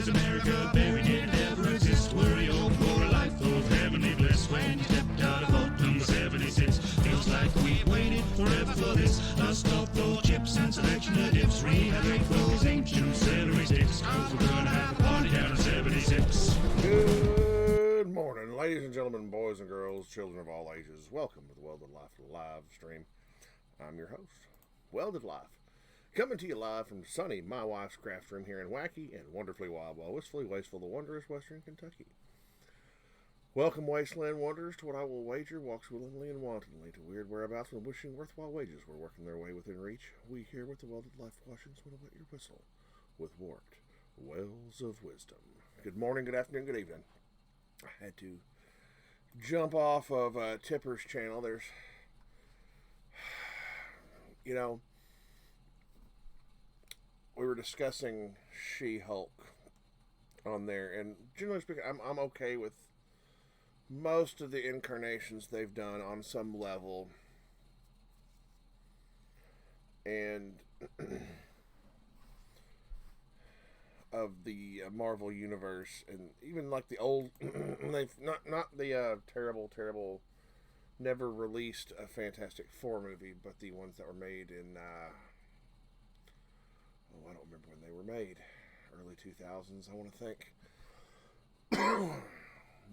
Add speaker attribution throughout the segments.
Speaker 1: There's America buried in it never exist. Worry old for a life of heavenly bliss. When you stepped out of vault number 76, feels like we waited forever for this. Dust off those chips and selection of dips. Rehydrate those ancient celery sticks. Cause we're gonna have a party down in 76.
Speaker 2: Good morning, ladies and gentlemen, boys and girls, children of all ages. Welcome to the Welded Life live stream. I'm your host, Welded Life, coming to you live from sunny my wife's craft room here in wacky and wonderfully wild, wistfully wasteful, the wondrous Western Kentucky. Welcome, wasteland wanderers, to what I will wager walks willingly and wantonly to weird whereabouts when wishing worthwhile wages were working their way within reach. We here with the Welded Life Washings will wet your whistle with warped wells of wisdom. Good morning, good afternoon, good evening. I had to jump off of Tipper's channel. There's, we were discussing She-Hulk on there, and generally speaking, I'm okay with most of the incarnations they've done on some level, and of the Marvel universe, and even like the old, they've not the terrible, never released a Fantastic Four movie, but the ones that were made in, I don't remember when they were made, early 2000s, I want to think.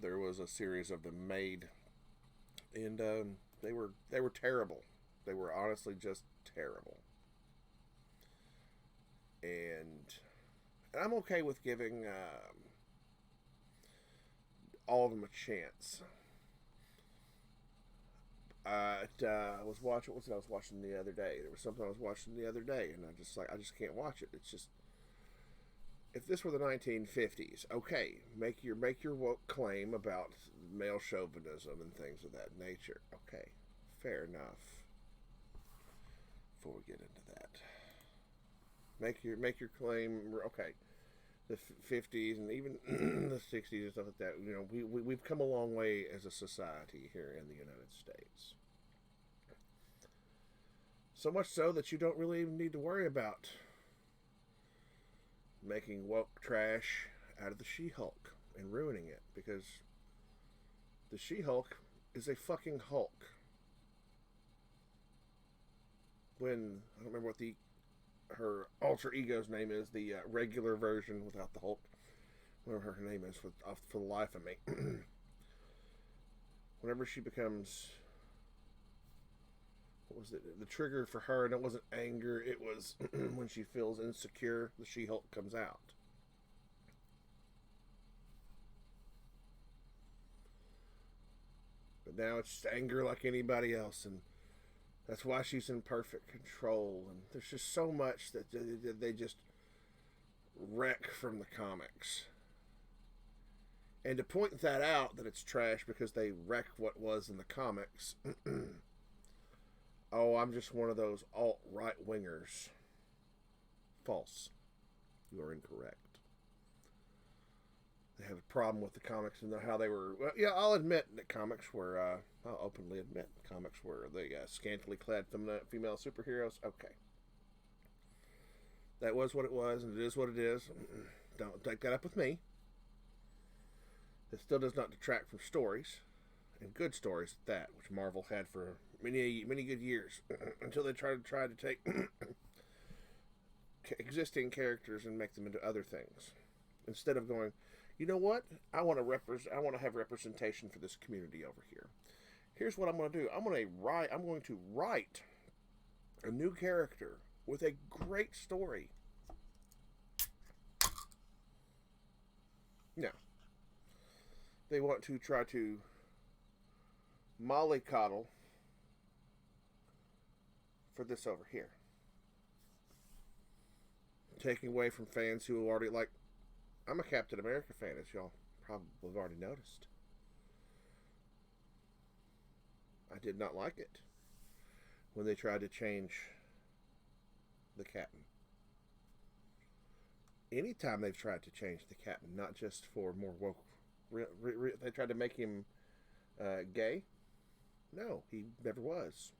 Speaker 2: There was a series of them made, and they were terrible. They were honestly just terrible, and I'm okay with giving all of them a chance. I was watching. What's it I was watching the other day? There was something I was watching the other day, and I just can't watch it. It's just, if this were the 1950s, okay, make your woke claim about male chauvinism and things of that nature. Okay, fair enough. Before we get into that, make your claim. Okay, the 50s and even the 60s and stuff like that. We've come a long way as a society here in the United States. So much so that you don't really even need to worry about making woke trash out of the She-Hulk and ruining it, because the She-Hulk is a fucking Hulk. When, I don't remember what her alter ego's name is, the regular version without the Hulk, whatever her name is for the life of me. Whenever she becomes, what was it, the trigger for her, and it wasn't anger, it was when she feels insecure, the She-Hulk comes out. But now it's just anger like anybody else, and that's why she's in perfect control. And there's just so much that they just wreck from the comics. And to point that out, that it's trash because they wreck what was in the comics, oh, I'm just one of those alt-right wingers. False. You are incorrect. They have a problem with the comics and how they were. Well, yeah, I'll admit that comics were. I'll openly admit comics were the scantily clad female superheroes. Okay, that was what it was, and it is what it is. Don't take that up with me. It still does not detract from stories, and good stories at that, which Marvel had for many good years, until they tried to take existing characters and make them into other things, instead of going, you know what? I want to have representation for this community over here. Here's what I'm going to do. I'm going to write a new character with a great story. No. They want to try to mollycoddle for this over here. Taking away from fans who already like. I'm a Captain America fan, as y'all probably have already noticed. I did not like it when they tried to change the Captain. Anytime they've tried to change the Captain, not just for more woke, they tried to make him gay. No, he never was.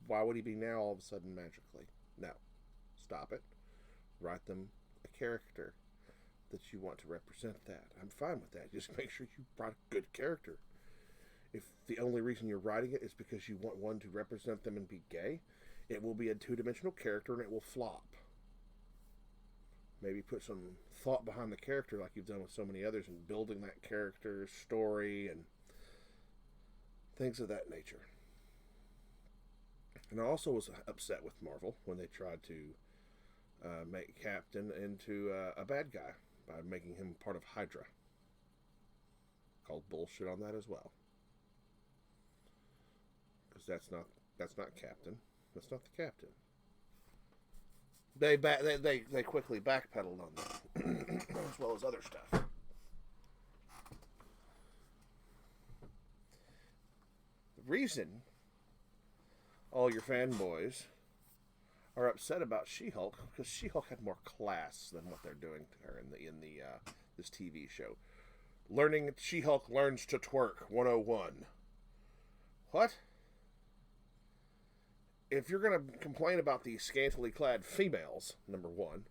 Speaker 2: Why would he be now all of a sudden magically? No. Stop it. Write them a character that you want to represent that. I'm fine with that. Just make sure you write a good character. If the only reason you're writing it is because you want one to represent them and be gay, it will be a two-dimensional character and it will flop. Maybe put some thought behind the character like you've done with so many others and building that character's story and things of that nature. And I also was upset with Marvel when they tried to make Captain into a bad guy by making him part of Hydra. Called bullshit on that as well. Because that's not Captain. That's not the Captain. They quickly backpedaled on that, as well as other stuff. The reason all your fanboys are upset about She-Hulk because She-Hulk had more class than what they're doing to her in this TV show. She-Hulk learns to twerk 101. What? If you're going to complain about the scantily clad females, number one,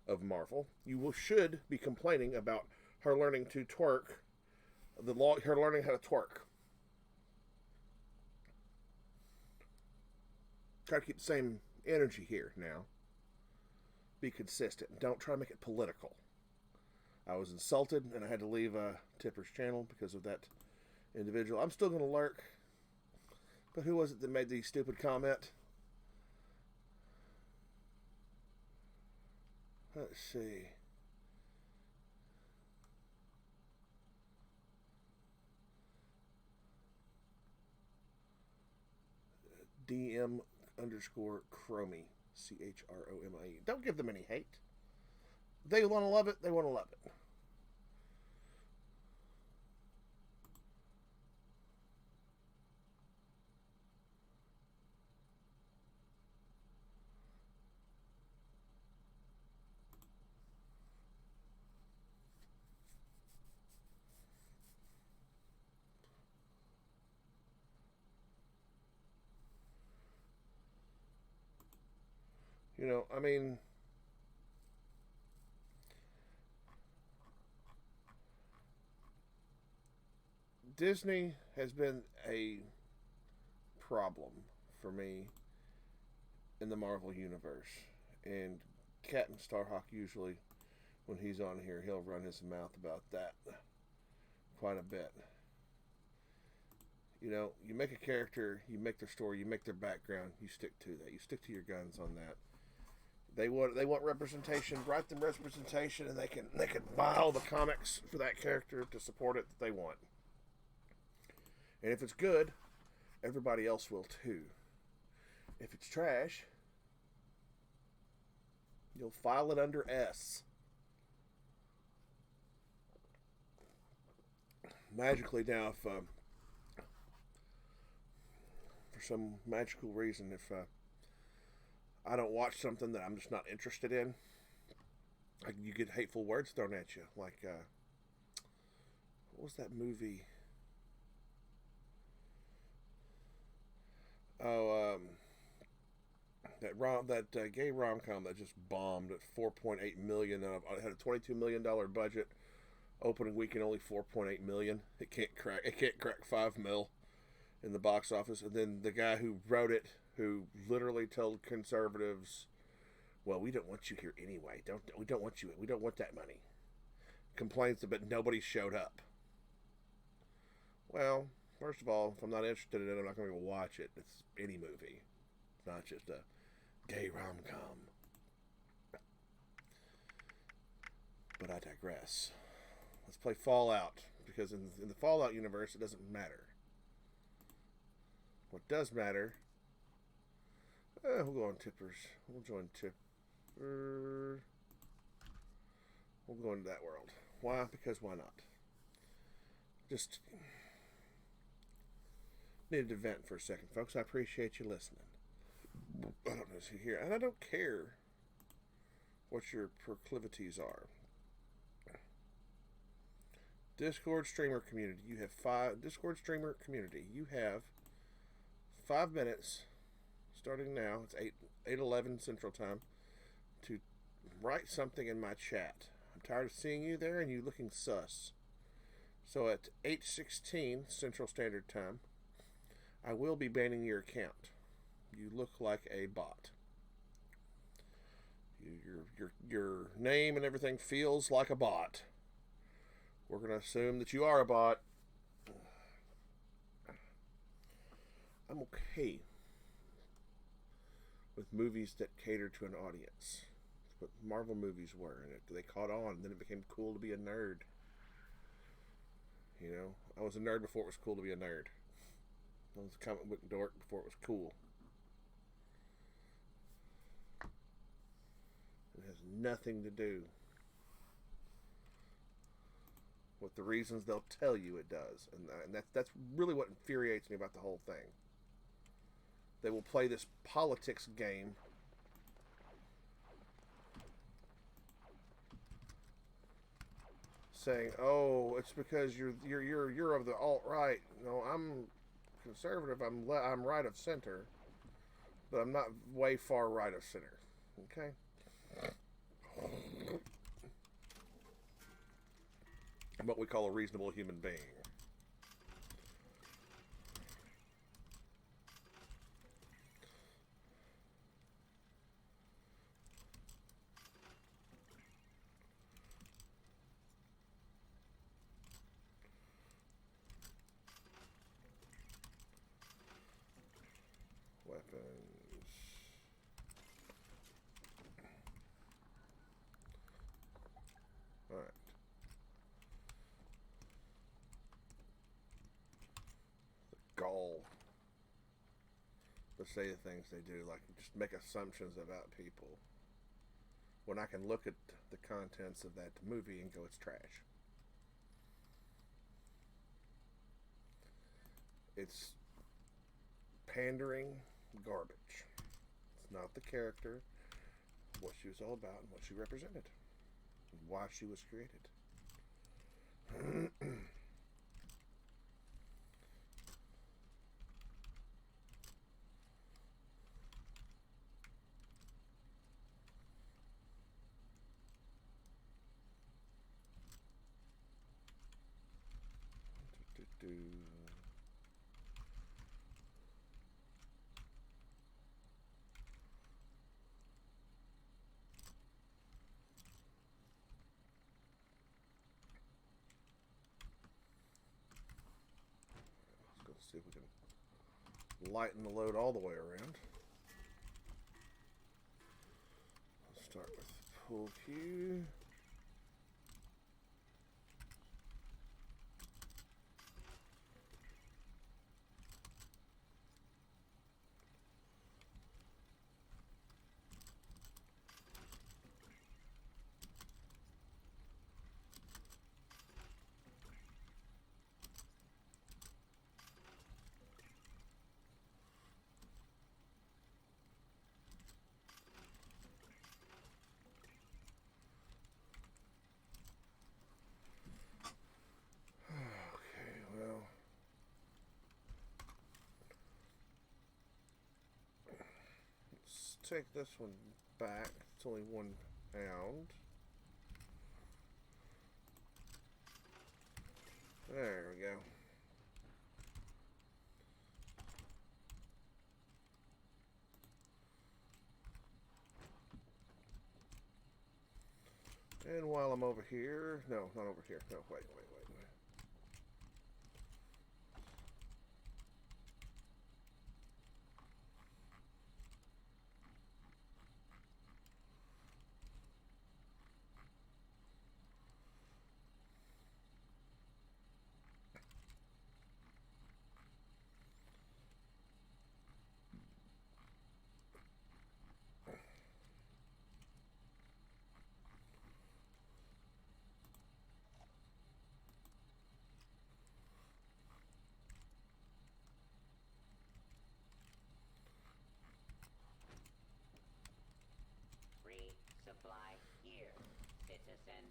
Speaker 2: of Marvel, you should be complaining about her learning to twerk, her learning how to twerk. Try to keep the same energy here now. Be consistent. Don't try to make it political. I was insulted and I had to leave Tipper's channel because of that individual. I'm still going to lurk. But who was it that made the stupid comment? Let's see. DM _ Chromie. CHROMIE. Don't give them any hate. They want to love it, they want to love it. You know, I mean, Disney has been a problem for me in the Marvel Universe. And Captain Starhawk usually, when he's on here, he'll run his mouth about that quite a bit. You know, you make a character, you make their story, you make their background, you stick to that. You stick to your guns on that. They want representation. Write them representation, and they can buy all the comics for that character to support it that they want. And if it's good, everybody else will too. If it's trash, you'll file it under S. Magically now, if for some magical reason, if I don't watch something that I'm just not interested in, you get hateful words thrown at you. Like, what was that movie? Oh, that gay rom-com that just bombed at $4.8 million. It had a $22 million budget. Opening weekend only $4.8 million. It can't crack $5 million in the box office. And then the guy who wrote it, who literally told conservatives, "Well, we don't want you here anyway. We don't want you. We don't want that money." Complains that nobody showed up. Well, first of all, if I'm not interested in it, I'm not going to go watch it. It's any movie. It's not just a gay rom-com. But I digress. Let's play Fallout, because in the Fallout universe, it doesn't matter. What does matter... we'll go on Tippers. We'll join Tipper. We'll go into that world. Why? Because why not? Just needed to vent for a second, folks. I appreciate you listening. I don't know who's here, and I don't care what your proclivities are. Discord streamer community. You have Discord streamer community. You have 5 minutes. Starting now, it's 8:11 Central Time, to write something in my chat. tired of seeing you there and you looking sus. So at 8:16 Central Standard Time, I will be banning your account. You look like a bot. Your name and everything feels like a bot. We're going to assume that you are a bot. I'm okay with movies that cater to an audience. That's what Marvel movies were, and they caught on, and then it became cool to be a nerd. You know, I was a nerd before it was cool to be a nerd. I was a comic book dork before it was cool. It has nothing to do with the reasons they'll tell you it does, and that's really what infuriates me about the whole thing. They will play this politics game saying, "Oh, it's because you're of the alt right." No, I'm conservative. I'm right of center, but I'm not way far right of center. Okay. I'm what we call a reasonable human being. Weapons. Alright. The gall to say the things they do, like just make assumptions about people, when I can look at the contents of that movie and go, it's trash. It's pandering garbage. It's not the character, what she was all about, and what she represented, and why she was created. Let's see if we can lighten the load all the way around. Let's start with pull cue. Take this one back. It's only 1 pound. There we go. And while I'm over here, no, not over here. No, wait.
Speaker 3: Supply here, citizen.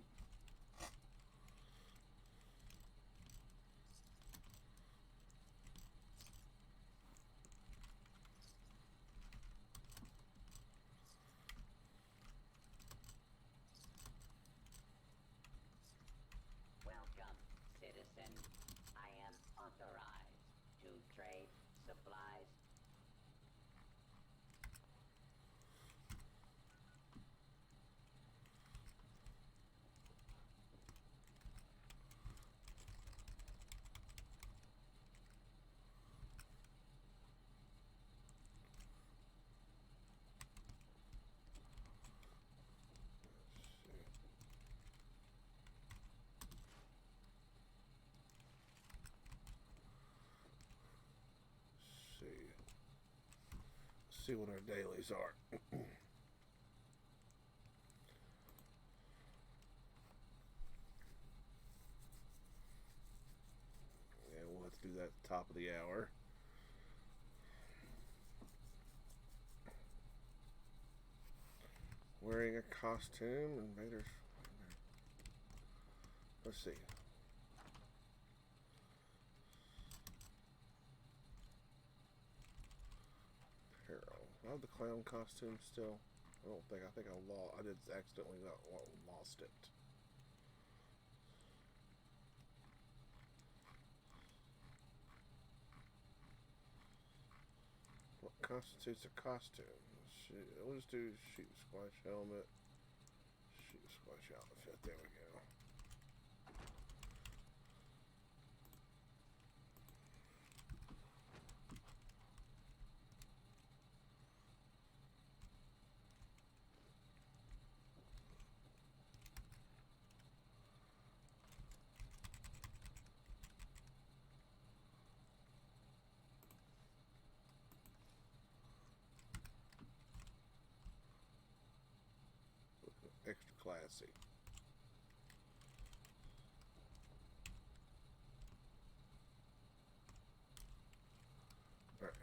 Speaker 2: see what our dailies are. Yeah, we'll have to do that at the top of the hour. Wearing a costume, invaders. Let's see. Apparel. I have the clown costume still. I think I did accidentally lost it. What constitutes a costume? We'll just do shoot squash helmet, shoot squash outfit. There we go. Extra classy. All right.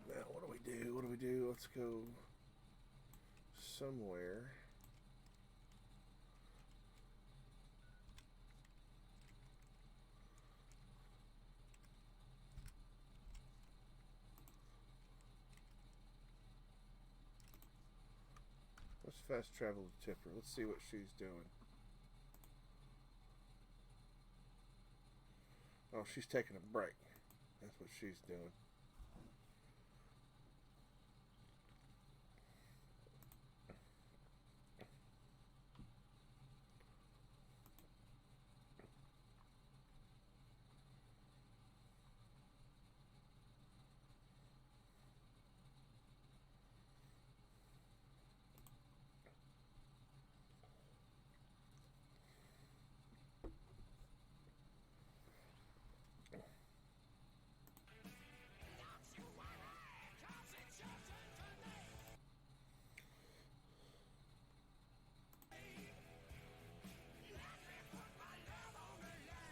Speaker 2: Now, what do we do? What do we do? Let's go somewhere. Let's fast travel to Tipper. Let's see what she's doing. Oh, she's taking a break. That's what she's doing.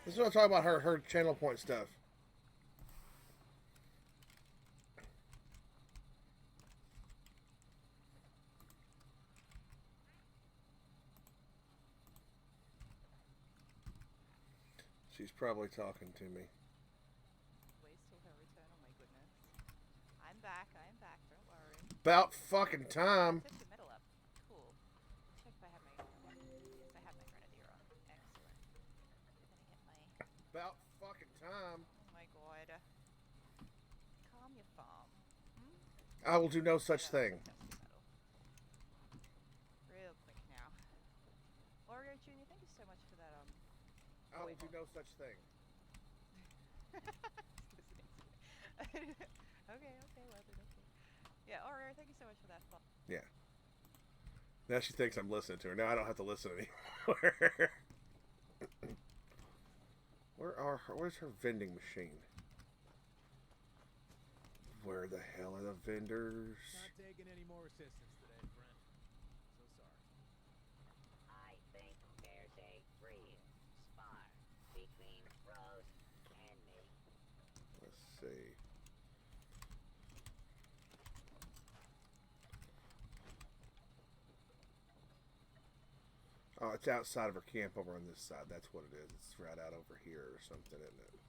Speaker 2: This is what I'm talking about, her channel point stuff. She's probably talking to me.
Speaker 4: Waste till her return, oh my goodness. I'm back, don't worry.
Speaker 2: About fucking time.
Speaker 4: Set the metal up. Cool. Check if I have my... Yes, I have my grenadier on. Excellent. Then I get my...
Speaker 2: About fucking time.
Speaker 4: Oh my god. Calm your farm. Hmm?
Speaker 2: I will do no such thing.
Speaker 4: Real quick now. Oreo Jr., thank you so much for that,
Speaker 2: I will do no such thing.
Speaker 4: okay, well then, okay. Yeah, Oreo, thank you so much for that.
Speaker 2: Yeah. Now she thinks I'm listening to her. Now I don't have to listen anymore. Where's her vending machine? Where the hell are the vendors?
Speaker 5: Not taking any more assistance today, friend. So sorry.
Speaker 3: I think there's a real spark between Rose and me.
Speaker 2: Let's see. Oh, it's outside of her camp over on this side. That's what it is. It's right out over here or something, isn't it?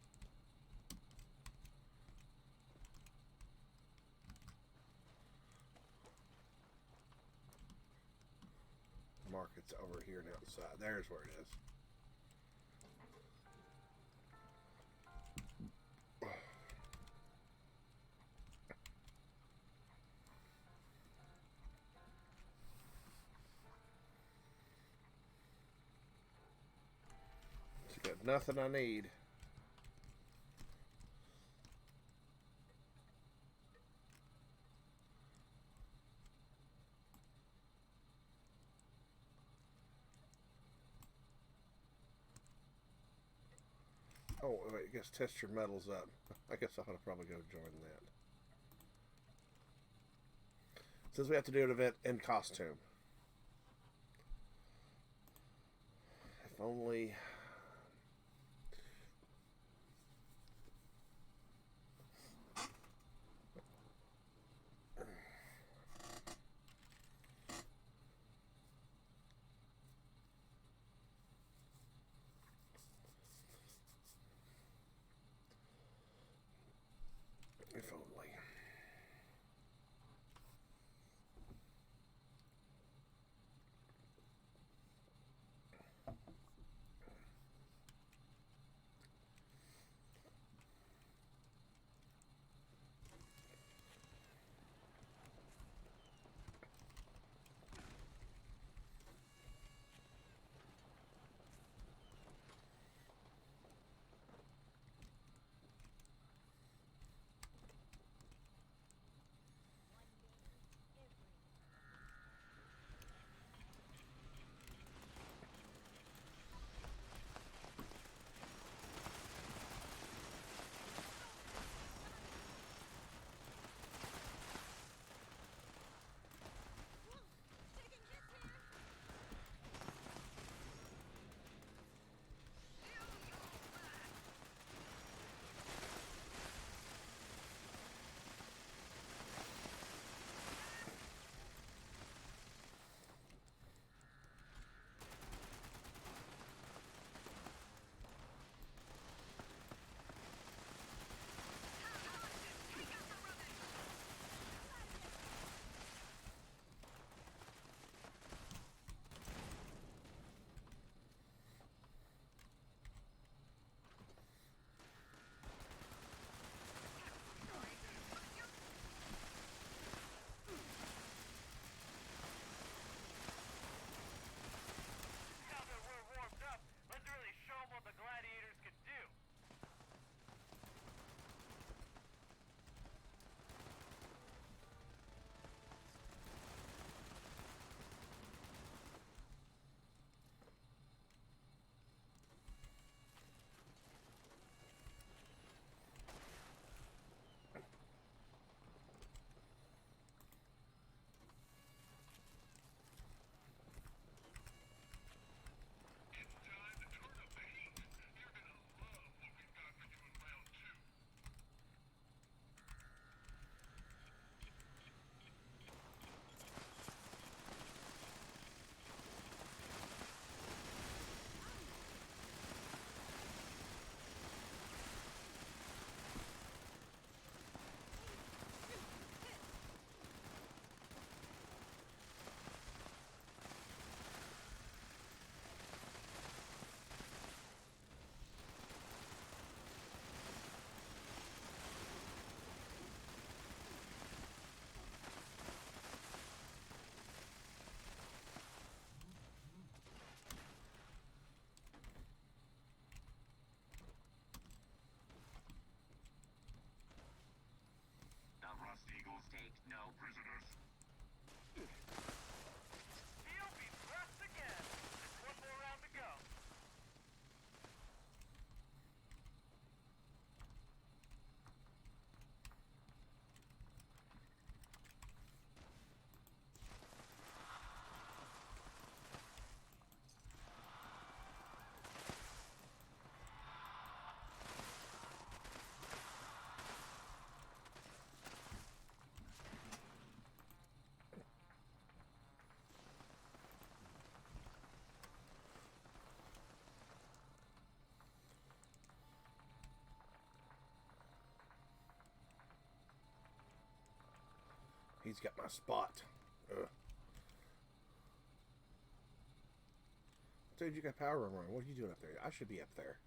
Speaker 2: Market's over here and outside. There's where it is. She got nothing I need. Oh, wait, I guess test your metals up. I guess I ought to probably go join that. Since we have to do an event in costume. If only... If only.
Speaker 6: Now that we're warmed up, let's really show them what the gladiators can do.
Speaker 1: The Rust Eagles take no prisoners.
Speaker 6: He'll be pressed again. There's one more round to go.
Speaker 2: He's got my spot. Ugh. Dude, you got power room running. What are you doing up there? I should be up there.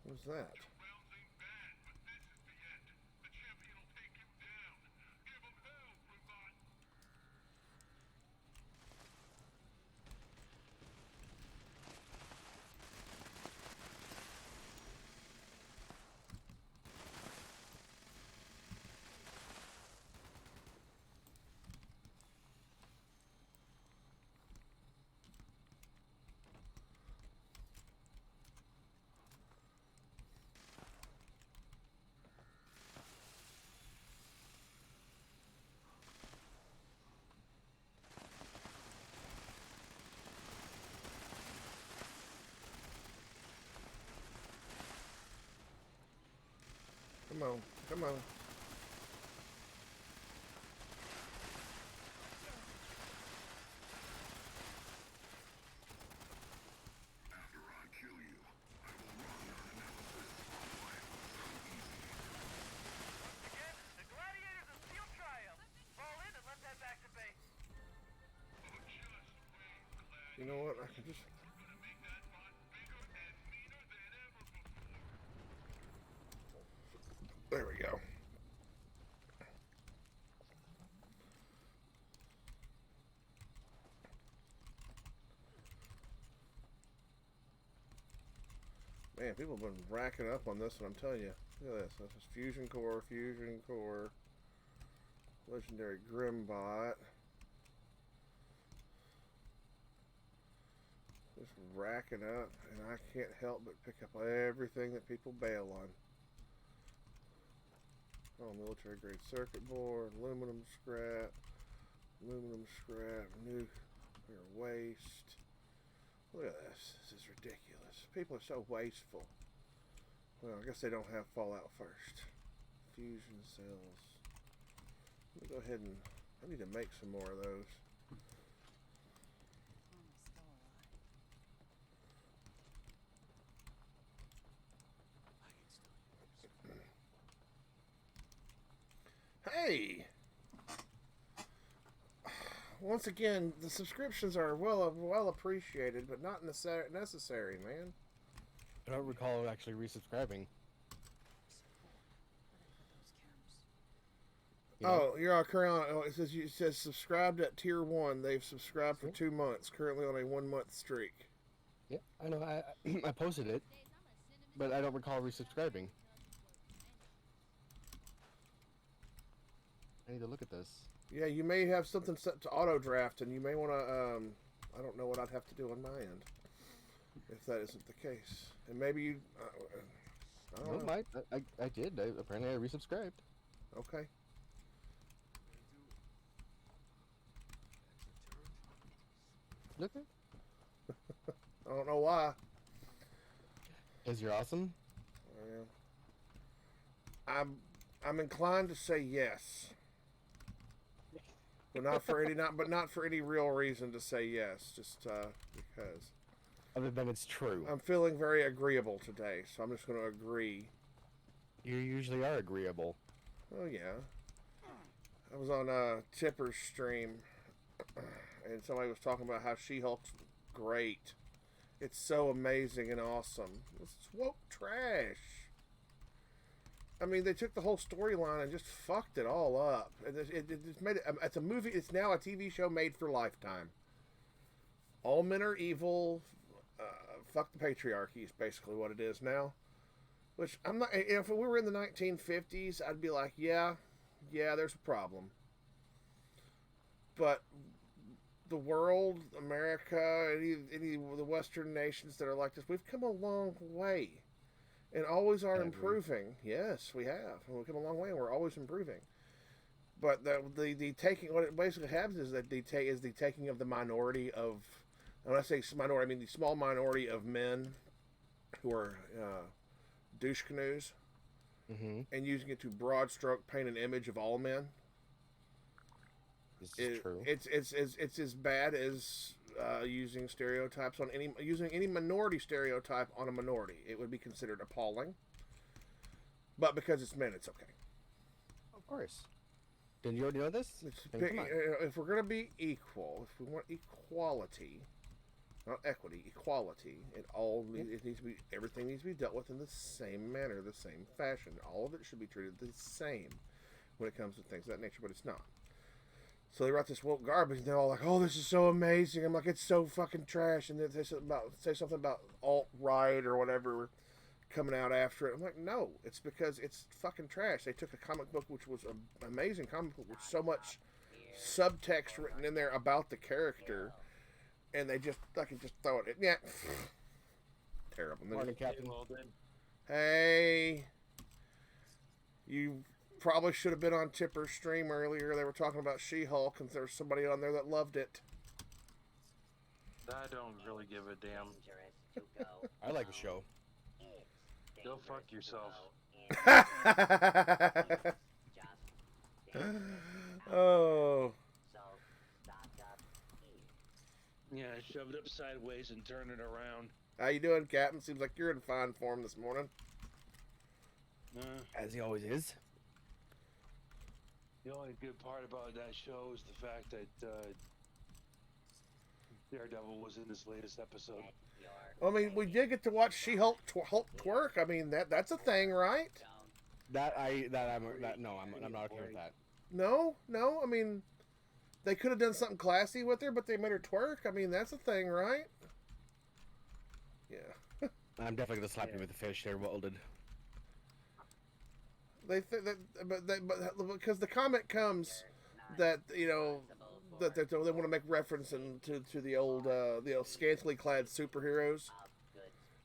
Speaker 2: What was that?
Speaker 1: Rousing bad, but this is the end. The champion will take you down. Give him hell, Brevant.
Speaker 2: Come on. Come on.
Speaker 6: Again, the gladiators of Steel Triumph. Fall in and let's head back to base.
Speaker 2: You know what? I can just... There we go. Man, people have been racking up on this one, I'm telling you. Look at this. This is Fusion Core, Legendary Grimbot. Just racking up, and I can't help but pick up everything that people bail on. Oh, military grade circuit board, aluminum scrap, nuclear waste. Look at this. This is ridiculous. People are so wasteful. Well, I guess they don't have Fallout first. Fusion cells. Let me go ahead and... I need to make some more of those. Hey! Once again, the subscriptions are well appreciated, but not necessary, man.
Speaker 7: I don't recall actually resubscribing. You know?
Speaker 2: Oh, you're all current. Oh, it says subscribed at tier 1. They've subscribed for 2 months. Currently on a 1-month streak.
Speaker 7: Yeah, I know. I posted it, but I don't recall resubscribing. I need to look at this.
Speaker 2: Yeah, you may have something set to auto draft, and you may want to. I don't know what I'd have to do on my end if that isn't the case. And maybe you. I don't know.
Speaker 7: I did. Apparently, I resubscribed.
Speaker 2: Okay.
Speaker 7: Look at.
Speaker 2: I don't know why.
Speaker 7: Is you're awesome?
Speaker 2: I'm inclined to say yes. But not for any real reason to say yes, just because.
Speaker 7: Other than it's true.
Speaker 2: I'm feeling very agreeable today, so I'm just going to agree.
Speaker 7: You usually are agreeable.
Speaker 2: Oh yeah. I was on Tipper's stream, and somebody was talking about how She-Hulk's great. It's so amazing and awesome. It's woke trash. I mean, they took the whole storyline and just fucked it all up. And it just made it. It's a movie. It's now a TV show made for Lifetime. All men are evil. Fuck the patriarchy is basically what it is now. Which I'm not. If we were in the 1950s, I'd be like, yeah, there's a problem. But the world, America, any of the Western nations that are like this, we've come a long way. And always are improving. Yes, we have. We've come a long way, and we're always improving. But the taking, what it basically happens is that the taking of the minority of, and when I say minority, I mean the small minority of men who are douche canoes, and using it to broad stroke paint an image of all men.
Speaker 7: This is true.
Speaker 2: It's as bad as using stereotypes on using any minority stereotype on a minority. It would be considered appalling. But because it's men, it's okay.
Speaker 7: Of course. Didn't you already know this? Come on.
Speaker 2: If we're gonna be equal, if we want equality, not equity, equality, it needs to be, everything needs to be dealt with in the same manner, the same fashion. All of it should be treated the same when it comes to things of that nature, but it's not. So they write this woke garbage, and they're all like, "Oh, this is so amazing." I'm like, "It's so fucking trash." And then they say something about alt-right or whatever coming out after it. I'm like, no, it's because it's fucking trash. They took a comic book which was an amazing comic book with so much subtext written in there about the character, and they just fucking just throw it. Yeah, terrible.
Speaker 7: Morning, Captain.
Speaker 2: Hey, you probably should have been on Tipper's stream earlier. They were talking about She-Hulk, and there's somebody on there that loved it.
Speaker 8: I don't really give a damn.
Speaker 7: I like the show.
Speaker 8: Go fuck yourself.
Speaker 3: Just down.
Speaker 2: Oh,
Speaker 3: So stock up here.
Speaker 8: Yeah, shove it up sideways and turn it around.
Speaker 2: how you doing, Captain? Seems like you're in fine form this morning.
Speaker 7: As he always is.
Speaker 8: The only good part about that show is the fact that Daredevil was in this latest episode.
Speaker 3: Your
Speaker 2: I mean, we did get to watch She-Hulk Hulk twerk. I mean, that's a thing, right?
Speaker 3: don't
Speaker 7: I'm not okay with that.
Speaker 2: No. I mean, they could have done something classy with her, but they made her twerk. I mean, that's a thing, right? Yeah.
Speaker 7: I'm definitely gonna slap you with the fish there, Welded.
Speaker 2: But because the comment comes that that they want to make reference to the old scantily clad superheroes,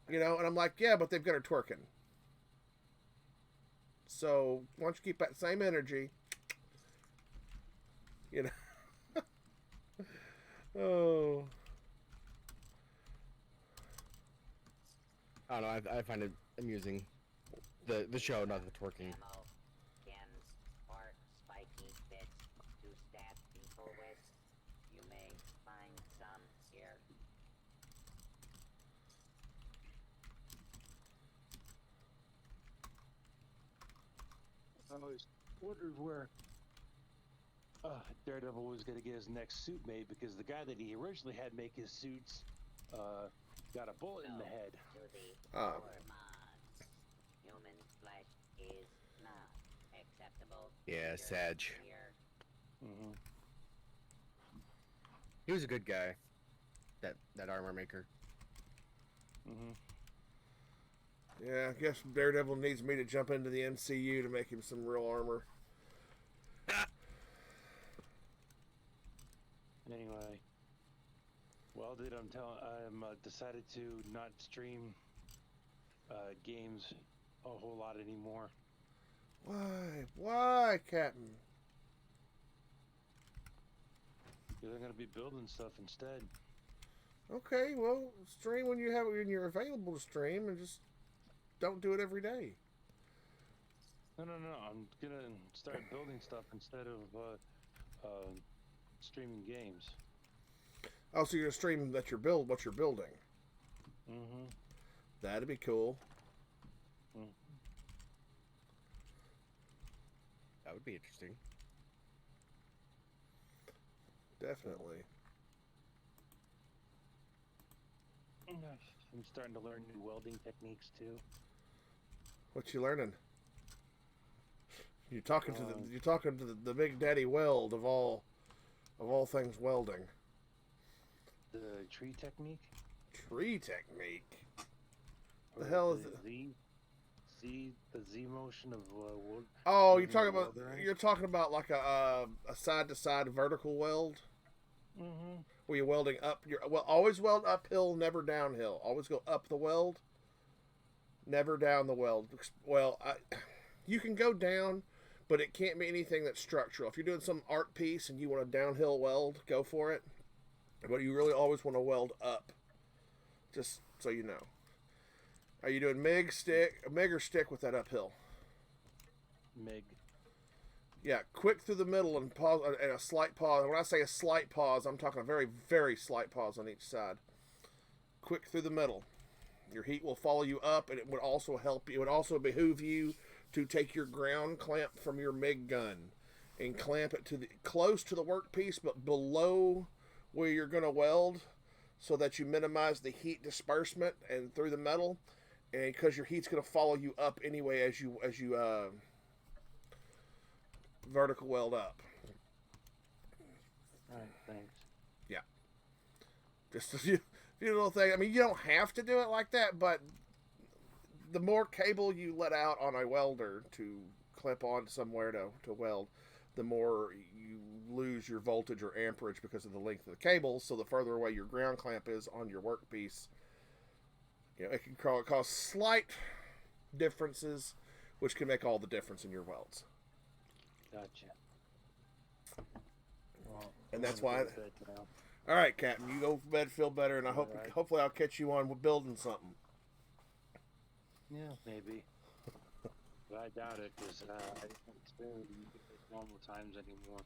Speaker 2: and I'm like, yeah, but they've got her twerking. So why don't you keep that same energy, Oh,
Speaker 7: I don't know. I find it amusing. The show, not the twerking.
Speaker 3: ammo, chems, or spiky bits to stab people with. You may find some here.
Speaker 8: I always wondered where Daredevil was going to get his next suit made, because the guy that he originally had make his suits got a bullet in the head.
Speaker 3: To the
Speaker 2: Ah.
Speaker 3: hormones. Human flesh is not acceptable.
Speaker 7: Yeah,
Speaker 3: Here,
Speaker 7: Sag.
Speaker 3: here.
Speaker 8: Mm-hmm.
Speaker 7: He was a good guy. That armor maker.
Speaker 8: Mm-hmm.
Speaker 2: yeah. I guess Daredevil needs me to jump into the MCU to make him some real armor.
Speaker 8: Anyway, well, dude, I'm decided to not stream games a whole lot anymore.
Speaker 2: Why, Captain?
Speaker 8: Because I'm gonna be building stuff instead.
Speaker 2: Okay, well, stream when you're available to stream, and just don't do it every day.
Speaker 8: No. I'm gonna start building stuff instead of streaming games.
Speaker 2: Oh, so you're gonna stream what you're building.
Speaker 8: Mm-hmm.
Speaker 2: That'd be cool.
Speaker 7: That would be interesting.
Speaker 2: Definitely.
Speaker 8: I'm starting to learn new welding techniques too.
Speaker 2: What you learning? You're talking to the Big Daddy Weld of all things welding.
Speaker 8: The tree technique.
Speaker 2: Tree technique. The
Speaker 8: Or
Speaker 2: hell is it?
Speaker 8: The Z motion of wood.
Speaker 2: Oh,
Speaker 8: welding
Speaker 2: you're talking about like a side to side vertical weld.
Speaker 8: Mm-hmm.
Speaker 2: Where you're welding up. Always weld uphill, never downhill. Always go up the weld, never down the weld. Well, you can go down, but it can't be anything that's structural. If you're doing some art piece and you want a downhill weld, go for it. But you really always want to weld up. Just so you know. Are you doing MIG or stick with that uphill?
Speaker 8: MIG.
Speaker 2: Yeah, quick through the middle and pause, and a slight pause. When I say a slight pause, I'm talking a very, very slight pause on each side. Quick through the middle. Your heat will follow you up, and it would also help you. It would also behoove you to take your ground clamp from your MIG gun and clamp it close to the workpiece, but below where you're going to weld, so that you minimize the heat disbursement and through the metal, and because your heat's going to follow you up anyway as you vertical weld up.
Speaker 8: All right, thanks.
Speaker 2: Yeah. Just a few little thing. I mean, you don't have to do it like that, but the more cable you let out on a welder to clip on somewhere to weld, the more you lose your voltage or amperage because of the length of the cable. So the further away your ground clamp is on your workpiece, it can cause slight differences, which can make all the difference in your welds.
Speaker 8: Gotcha. Well,
Speaker 2: And that's
Speaker 8: I'm gonna
Speaker 2: why.
Speaker 8: go to bed now.
Speaker 2: All right, Captain, you go to bed, feel better, and
Speaker 8: Alright.
Speaker 2: hopefully I'll catch you on with building something.
Speaker 8: Yeah, maybe. But I doubt it because I don't spend normal times anymore.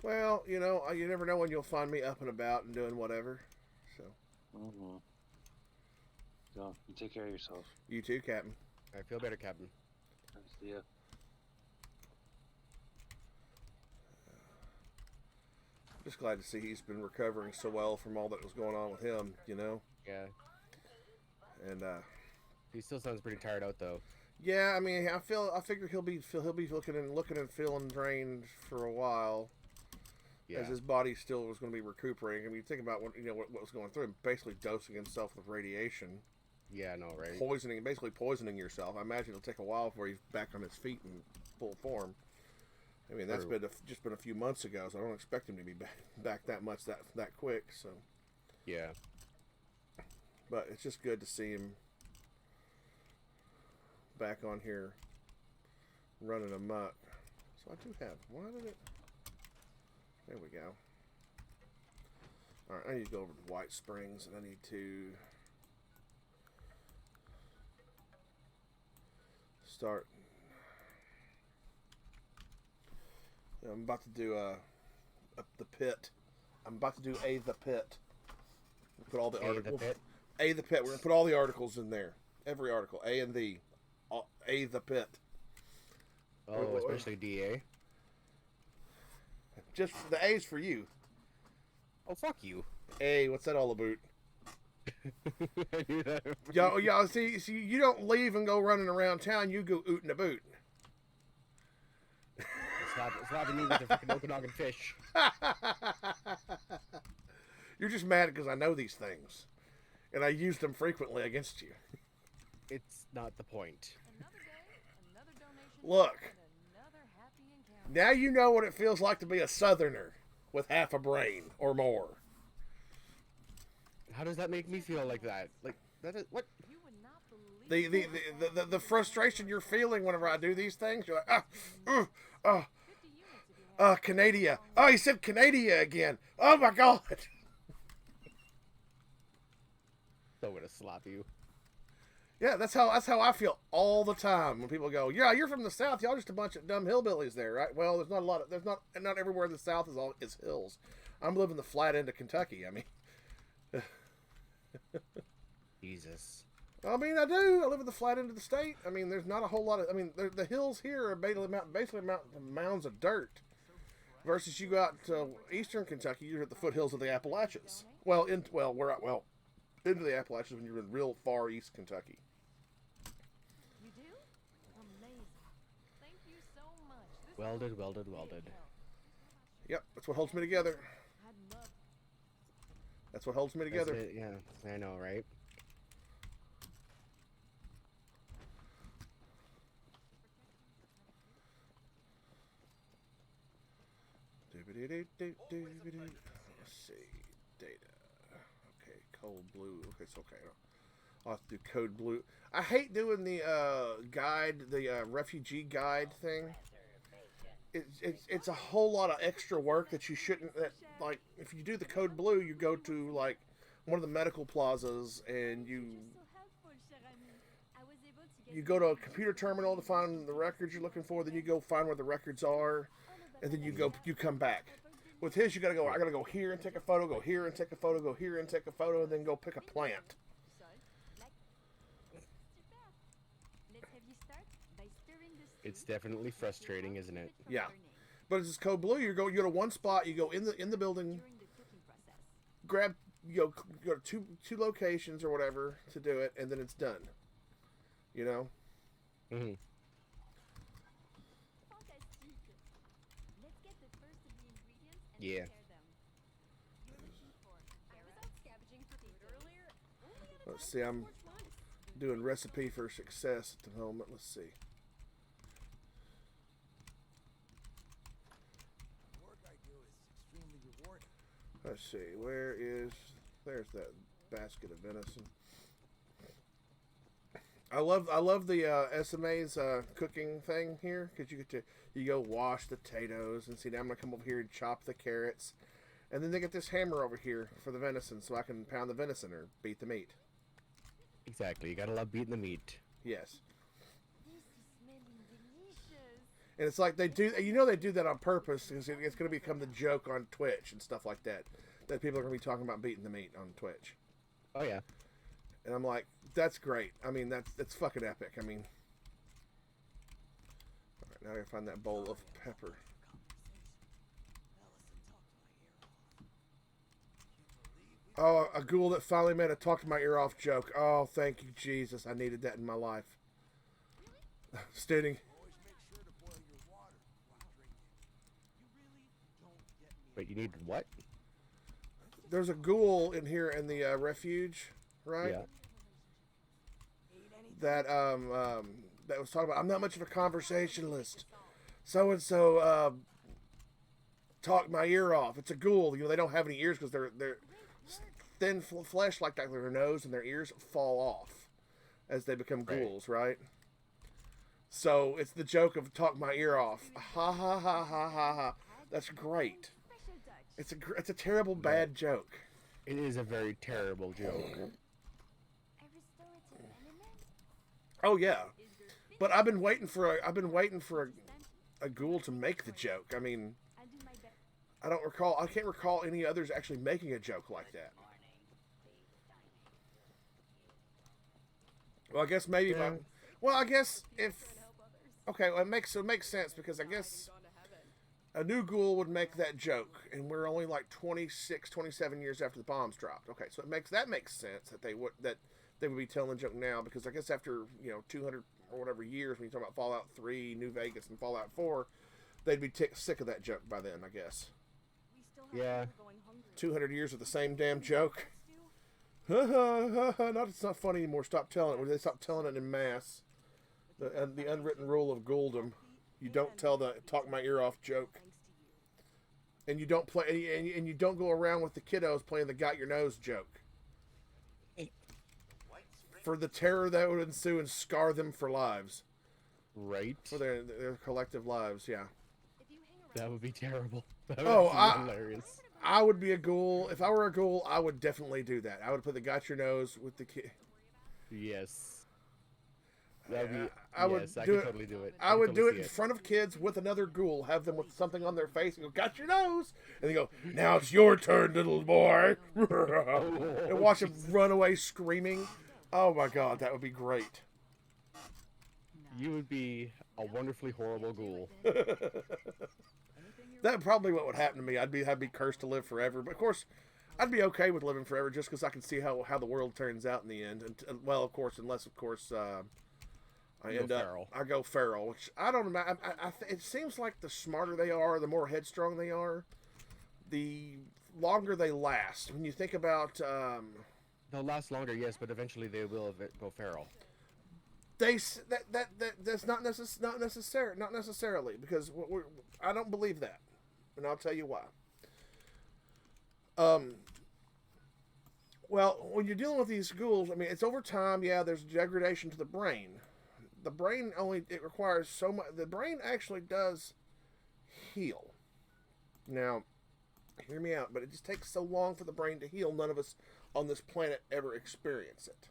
Speaker 2: Well, you never know when you'll find me up and about and doing whatever. So.
Speaker 8: Mm-hmm. So, you take care of yourself.
Speaker 2: You too, Captain.
Speaker 7: I feel better, Captain.
Speaker 8: See ya.
Speaker 2: Just glad to see he's been recovering so well from all that was going on with him,
Speaker 7: Yeah.
Speaker 2: And
Speaker 7: He still sounds pretty tired out, though.
Speaker 2: yeah, I mean, I figure he'll be looking and feeling drained for a while,
Speaker 7: Yeah.
Speaker 2: as his body still was going to be recuperating. I mean, you think about what was going through him, basically dosing himself with radiation,
Speaker 7: Yeah, I know, right?
Speaker 2: basically poisoning yourself. I imagine it'll take a while before he's back on his feet in full form. I mean, that's
Speaker 7: True.
Speaker 2: just been a few months ago, so I don't expect him to be back that much that quick. So,
Speaker 7: Yeah.
Speaker 2: but it's just good to see him back on here running amok. So I do have. Why did it? There we go. All right, I need to go over to White Springs, and I need to start. I'm about to do the pit. I'm about to do the pit. Put all the articles.
Speaker 7: The pit.
Speaker 2: The pit. We're gonna put all the articles in there. Every article. A and the. The pit.
Speaker 7: Oh, especially DA.
Speaker 2: Just the A's for you.
Speaker 7: Oh, fuck you.
Speaker 2: A. What's that all about?
Speaker 7: I knew that.
Speaker 2: Y'all see, you don't leave and go running around town. You go ootin' a boot.
Speaker 7: Slapping me with a freaking Okanagan fish.
Speaker 2: You're just mad because I know these things, and I use them frequently against you.
Speaker 7: It's not the point.
Speaker 4: Another day, another donation.
Speaker 2: Look.
Speaker 4: And another happy encounter.
Speaker 2: Now you know what it feels like to be a Southerner with half a brain or more.
Speaker 7: How does that make me feel like that? Like, that is, what?
Speaker 4: You would not believe
Speaker 2: The frustration you're feeling whenever I do these things, you're like,
Speaker 4: 50 units if you have
Speaker 2: Canada. Oh, he said Canada again. Oh my God.
Speaker 7: So gonna slap you.
Speaker 2: Yeah, that's how I feel all the time when people go, yeah, you're from the South. Y'all just a bunch of dumb hillbillies there, right? Well, there's not everywhere in the South is hills. I'm living the flat end of Kentucky. I mean,
Speaker 7: Jesus.
Speaker 2: I do. I live in the flat end of the state. I mean, there's not a whole lot of. I mean, the hills here are basically mounds of dirt. Versus you go out to eastern Kentucky, you're at the foothills of the Appalachians. Into the Appalachians when you're in real far east Kentucky.
Speaker 4: You do? Amazing. Thank you so much. This
Speaker 7: Welded.
Speaker 4: really helped.
Speaker 2: Yep, that's what holds me together.
Speaker 4: I'd love
Speaker 2: That's what holds me together.
Speaker 7: That's it, yeah, I know, right?
Speaker 2: Let's see. Data. Okay, cold blue. Okay, it's okay. I'll have to do code blue. I hate doing the guide, the refugee guide thing. It's a whole lot of extra work that you shouldn't. Like, if you do the code blue, you go to like one of the medical plazas and you go to a computer terminal to find the records you're looking for. Then you go find where the records are, and then you come back. With his, I gotta go here and take a photo, go here and take a photo, go here and take a photo, and then go pick a plant.
Speaker 7: It's definitely frustrating, isn't it?
Speaker 2: Yeah, but it's code blue. You go to one spot, you go in the building, grab go to two locations or whatever to do it, and then it's done. You know.
Speaker 7: Mm-hmm. Yeah.
Speaker 2: Let's see. I'm doing recipe for success at the moment. Let's see. Let's see. There's that basket of venison. I love the SMA's cooking thing here because you go wash the potatoes and see now I'm gonna come over here and chop the carrots, and then they get this hammer over here for the venison so I can pound the venison or beat the meat.
Speaker 7: Exactly. You gotta love beating the meat.
Speaker 2: Yes. And it's like they do that on purpose because it's going to become the joke on Twitch and stuff like that. That people are going to be talking about beating the meat on Twitch.
Speaker 7: Oh yeah.
Speaker 2: And I'm like, that's great. I mean, that's fucking epic. I mean, all right, now I gotta find that bowl of pepper. Oh, a ghoul that finally made a talk to my ear off joke. Oh, thank you, Jesus. I needed that in my life. Stating,
Speaker 7: Wait, you need what?
Speaker 2: there's a ghoul in here in the refuge, right?
Speaker 7: Yeah.
Speaker 2: That that was talking about. I'm not much of a conversationalist. So and so talk my ear off. It's a ghoul. You know, they don't have any ears because they're thin flesh like that. Their nose and their ears fall off as they become ghouls, right? So it's the joke of talk my ear off. Ha ha ha ha ha ha. That's great. It's a terrible bad joke.
Speaker 7: It is a very terrible joke.
Speaker 2: Oh yeah, but I've been waiting for a ghoul to make the joke. I mean, I can't recall any others actually making a joke like that. Well, I guess maybe if I, well, I guess if, okay, well, it makes sense because I guess a new ghoul would make that joke, and we're only like 26, 27 years after the bombs dropped. Okay, so that makes sense that they would be telling the joke now, because I guess after 200 or whatever years, when you talk about Fallout 3, New Vegas, and Fallout 4, they'd be sick of that joke by then, I guess.
Speaker 7: Yeah.
Speaker 2: 200 years of the same damn joke. It's not funny anymore. Stop telling it. They stop telling it in mass. The unwritten rule of ghouldom: you don't tell the talk my ear off joke, and you don't play, and you don't go around with the kiddos playing the got your nose joke. For the terror that would ensue and scar them for lives.
Speaker 7: Right.
Speaker 2: For their collective lives, yeah.
Speaker 7: That would be terrible. That would
Speaker 2: Oh,
Speaker 7: be hilarious.
Speaker 2: I would be a ghoul. If I were a ghoul, I would definitely do that. I would put the got your nose with the kid.
Speaker 7: Yes. That would be.
Speaker 2: I would
Speaker 7: yes, I
Speaker 2: do
Speaker 7: could
Speaker 2: it.
Speaker 7: totally do it.
Speaker 2: I would
Speaker 7: can
Speaker 2: do
Speaker 7: totally
Speaker 2: it in
Speaker 7: see
Speaker 2: front of kids with another ghoul. Have them with something on their face and go, "Got your nose," and they go, "Now it's your turn, little boy," and watch them run away screaming. Oh my God, that would be great.
Speaker 7: You would be a wonderfully horrible ghoul.
Speaker 2: That probably what would happen to me. I'd be cursed to live forever. But of course, I'd be okay with living forever just because I can see how the world turns out in the end. And well, of course, unless of course I go feral, which I don't know. It seems like the smarter they are, the more headstrong they are, the longer they last. When you think about,
Speaker 7: They'll last longer, yes, but eventually they will go feral.
Speaker 2: That's not necessarily, because I don't believe that, and I'll tell you why. Well, when you're dealing with these ghouls, I mean, it's over time. Yeah, there's degradation to the brain. The brain it requires so much. The brain actually does heal. Now, hear me out, but it just takes so long for the brain to heal. None of us on this planet ever experience it.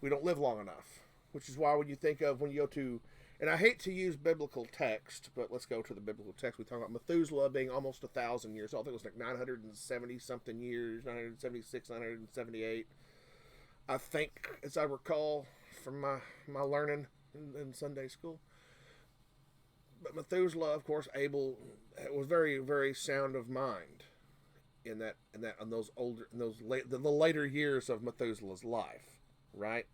Speaker 2: We don't live long enough, which is why when you go to, and I hate to use biblical text, but let's go to the biblical text. We talk about Methuselah being almost 1,000 years old. I think it was like 970 something years, 976, 978. I think, as I recall from my learning in Sunday school. But Methuselah, of course, was very, very sound of mind in those later years of Methuselah's life. Right?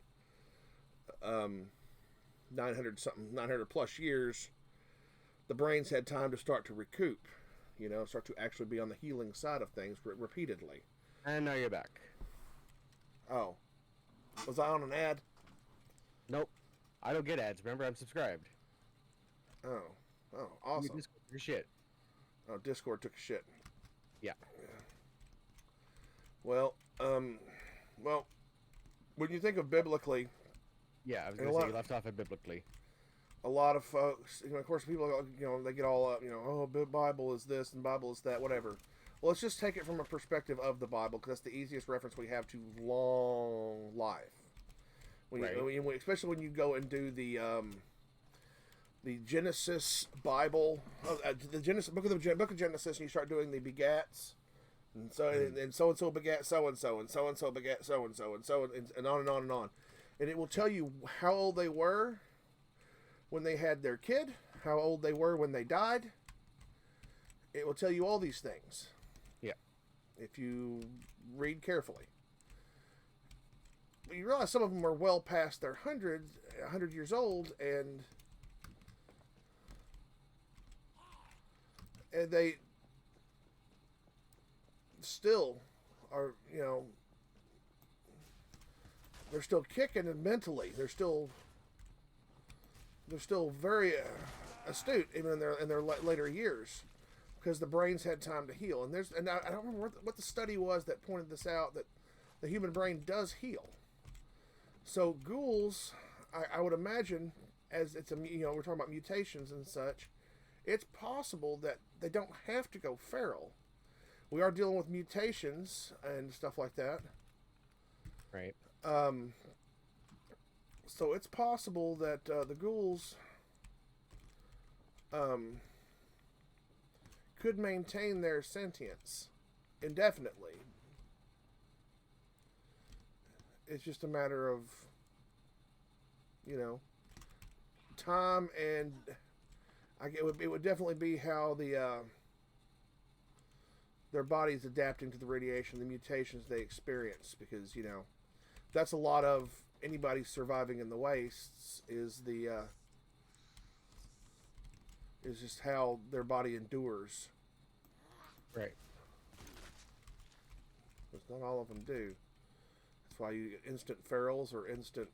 Speaker 2: 900 plus years, the brain's had time to start to recoup, start to actually be on the healing side of things repeatedly.
Speaker 7: And now you're back.
Speaker 2: Oh. Was I on an ad?
Speaker 7: Nope. I don't get ads. Remember, I'm subscribed.
Speaker 2: Oh, awesome.
Speaker 7: Your shit.
Speaker 2: Oh, Discord took a shit.
Speaker 7: Yeah.
Speaker 2: Well, when you think of biblically,
Speaker 7: yeah, I was going to say you left off at biblically.
Speaker 2: A lot of folks, of course, people, they get all up, oh, the Bible is this and Bible is that, whatever. Well, let's just take it from a perspective of the Bible, because that's the easiest reference we have to long life. Especially when you go and do the the Genesis Bible, the Genesis book of Genesis, and you start doing the begats, and so and so begat so and so, and so begat so and so, and on and on and on, and it will tell you how old they were when they had their kid, how old they were when they died. It will tell you all these things.
Speaker 7: Yeah.
Speaker 2: If you read carefully. But you realize some of them are well past their 100 years old, and they still are, they're still kicking, and mentally they're still very astute even in their later years, because the brain's had time to heal. And I don't remember what the study was that pointed this out, that the human brain does heal. So ghouls, I would imagine, as it's we're talking about mutations and such, it's possible that they don't have to go feral. We are dealing with mutations and stuff like that.
Speaker 7: Right.
Speaker 2: So it's possible that the ghouls could maintain their sentience indefinitely. It's just a matter of, time, and it would definitely be how their body's adapting to the radiation, the mutations they experience, because that's a lot of anybody surviving in the wastes is just how their body endures.
Speaker 7: Right.
Speaker 2: Because not all of them do. That's why you get instant ferals or instant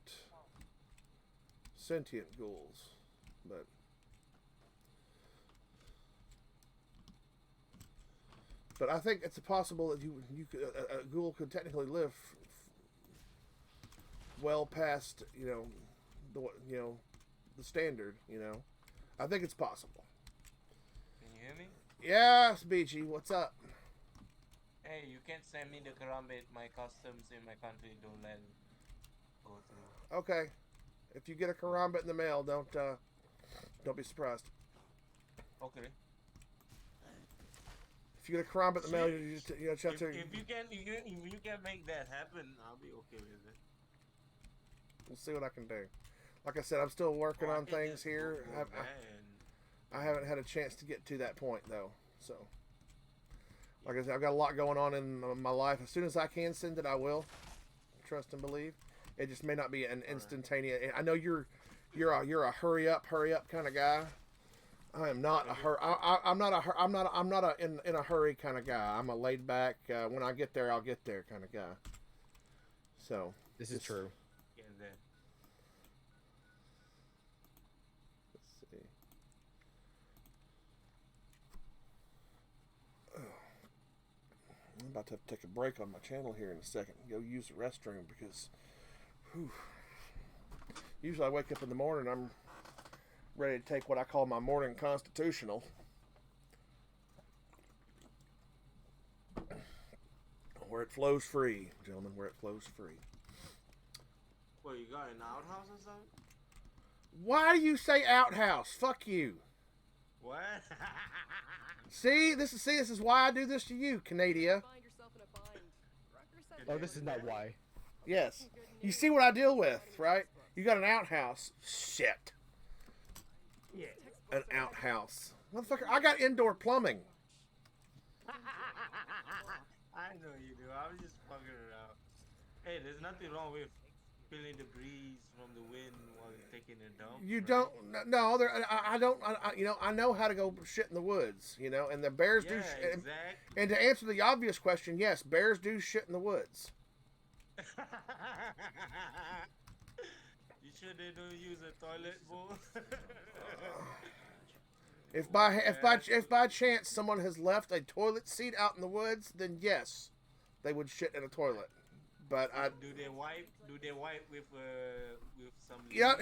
Speaker 2: sentient ghouls. But I think it's possible that you could, a ghoul could technically live well past the standard. I think it's possible.
Speaker 9: Can you hear me?
Speaker 2: Yes, Beachy, what's up?
Speaker 9: Hey, you can't send me the karambit. My customs in my country don't let it go through.
Speaker 2: Okay, if you get a karambit in the mail, don't be surprised.
Speaker 9: Okay.
Speaker 2: If you get a karambit in the mail, you just check to.
Speaker 9: If you can make that happen, I'll be okay with it.
Speaker 2: We'll see what I can do. Like I said, I'm still working on things here. I haven't had a chance to get to that point though. So, like I said, I've got a lot going on in my life. As soon as I can send it, I will. Trust and believe. It just may not be an instantaneous. I know you're a hurry up kind of guy. I am not a hurry. I'm not in a hurry kind of guy. I'm a laid back. When I get there, I'll get there kind of guy. So
Speaker 7: this is true.
Speaker 2: Let's see. I'm about to take a break on my channel here in a second. Go use the restroom because, usually I wake up in the morning. I'm ready to take what I call my morning constitutional. Where it flows free, gentlemen, where it flows free.
Speaker 9: What, you got an outhouse or something?
Speaker 2: Why do you say outhouse? Fuck you.
Speaker 9: What?
Speaker 2: See, this is why I do this to you, Canada.
Speaker 7: Oh, this is not why.
Speaker 2: Yes. You see what I deal with, right? You got an outhouse. Shit.
Speaker 9: Yeah.
Speaker 2: An outhouse. Motherfucker, I got indoor plumbing.
Speaker 9: I know you do. I was just fucking around. Hey, there's nothing wrong with feeling the breeze from the wind while you're taking a dump.
Speaker 2: You don't. No, I don't. I know how to go shit in the woods. And the bears do.
Speaker 9: Exactly.
Speaker 2: And to answer the obvious question, yes, bears do shit in the woods.
Speaker 9: You sure they don't use a toilet bowl?
Speaker 2: If by chance someone has left a toilet seat out in the woods, then yes, they would shit in a toilet. But
Speaker 9: do they wipe with some?
Speaker 2: Yeah,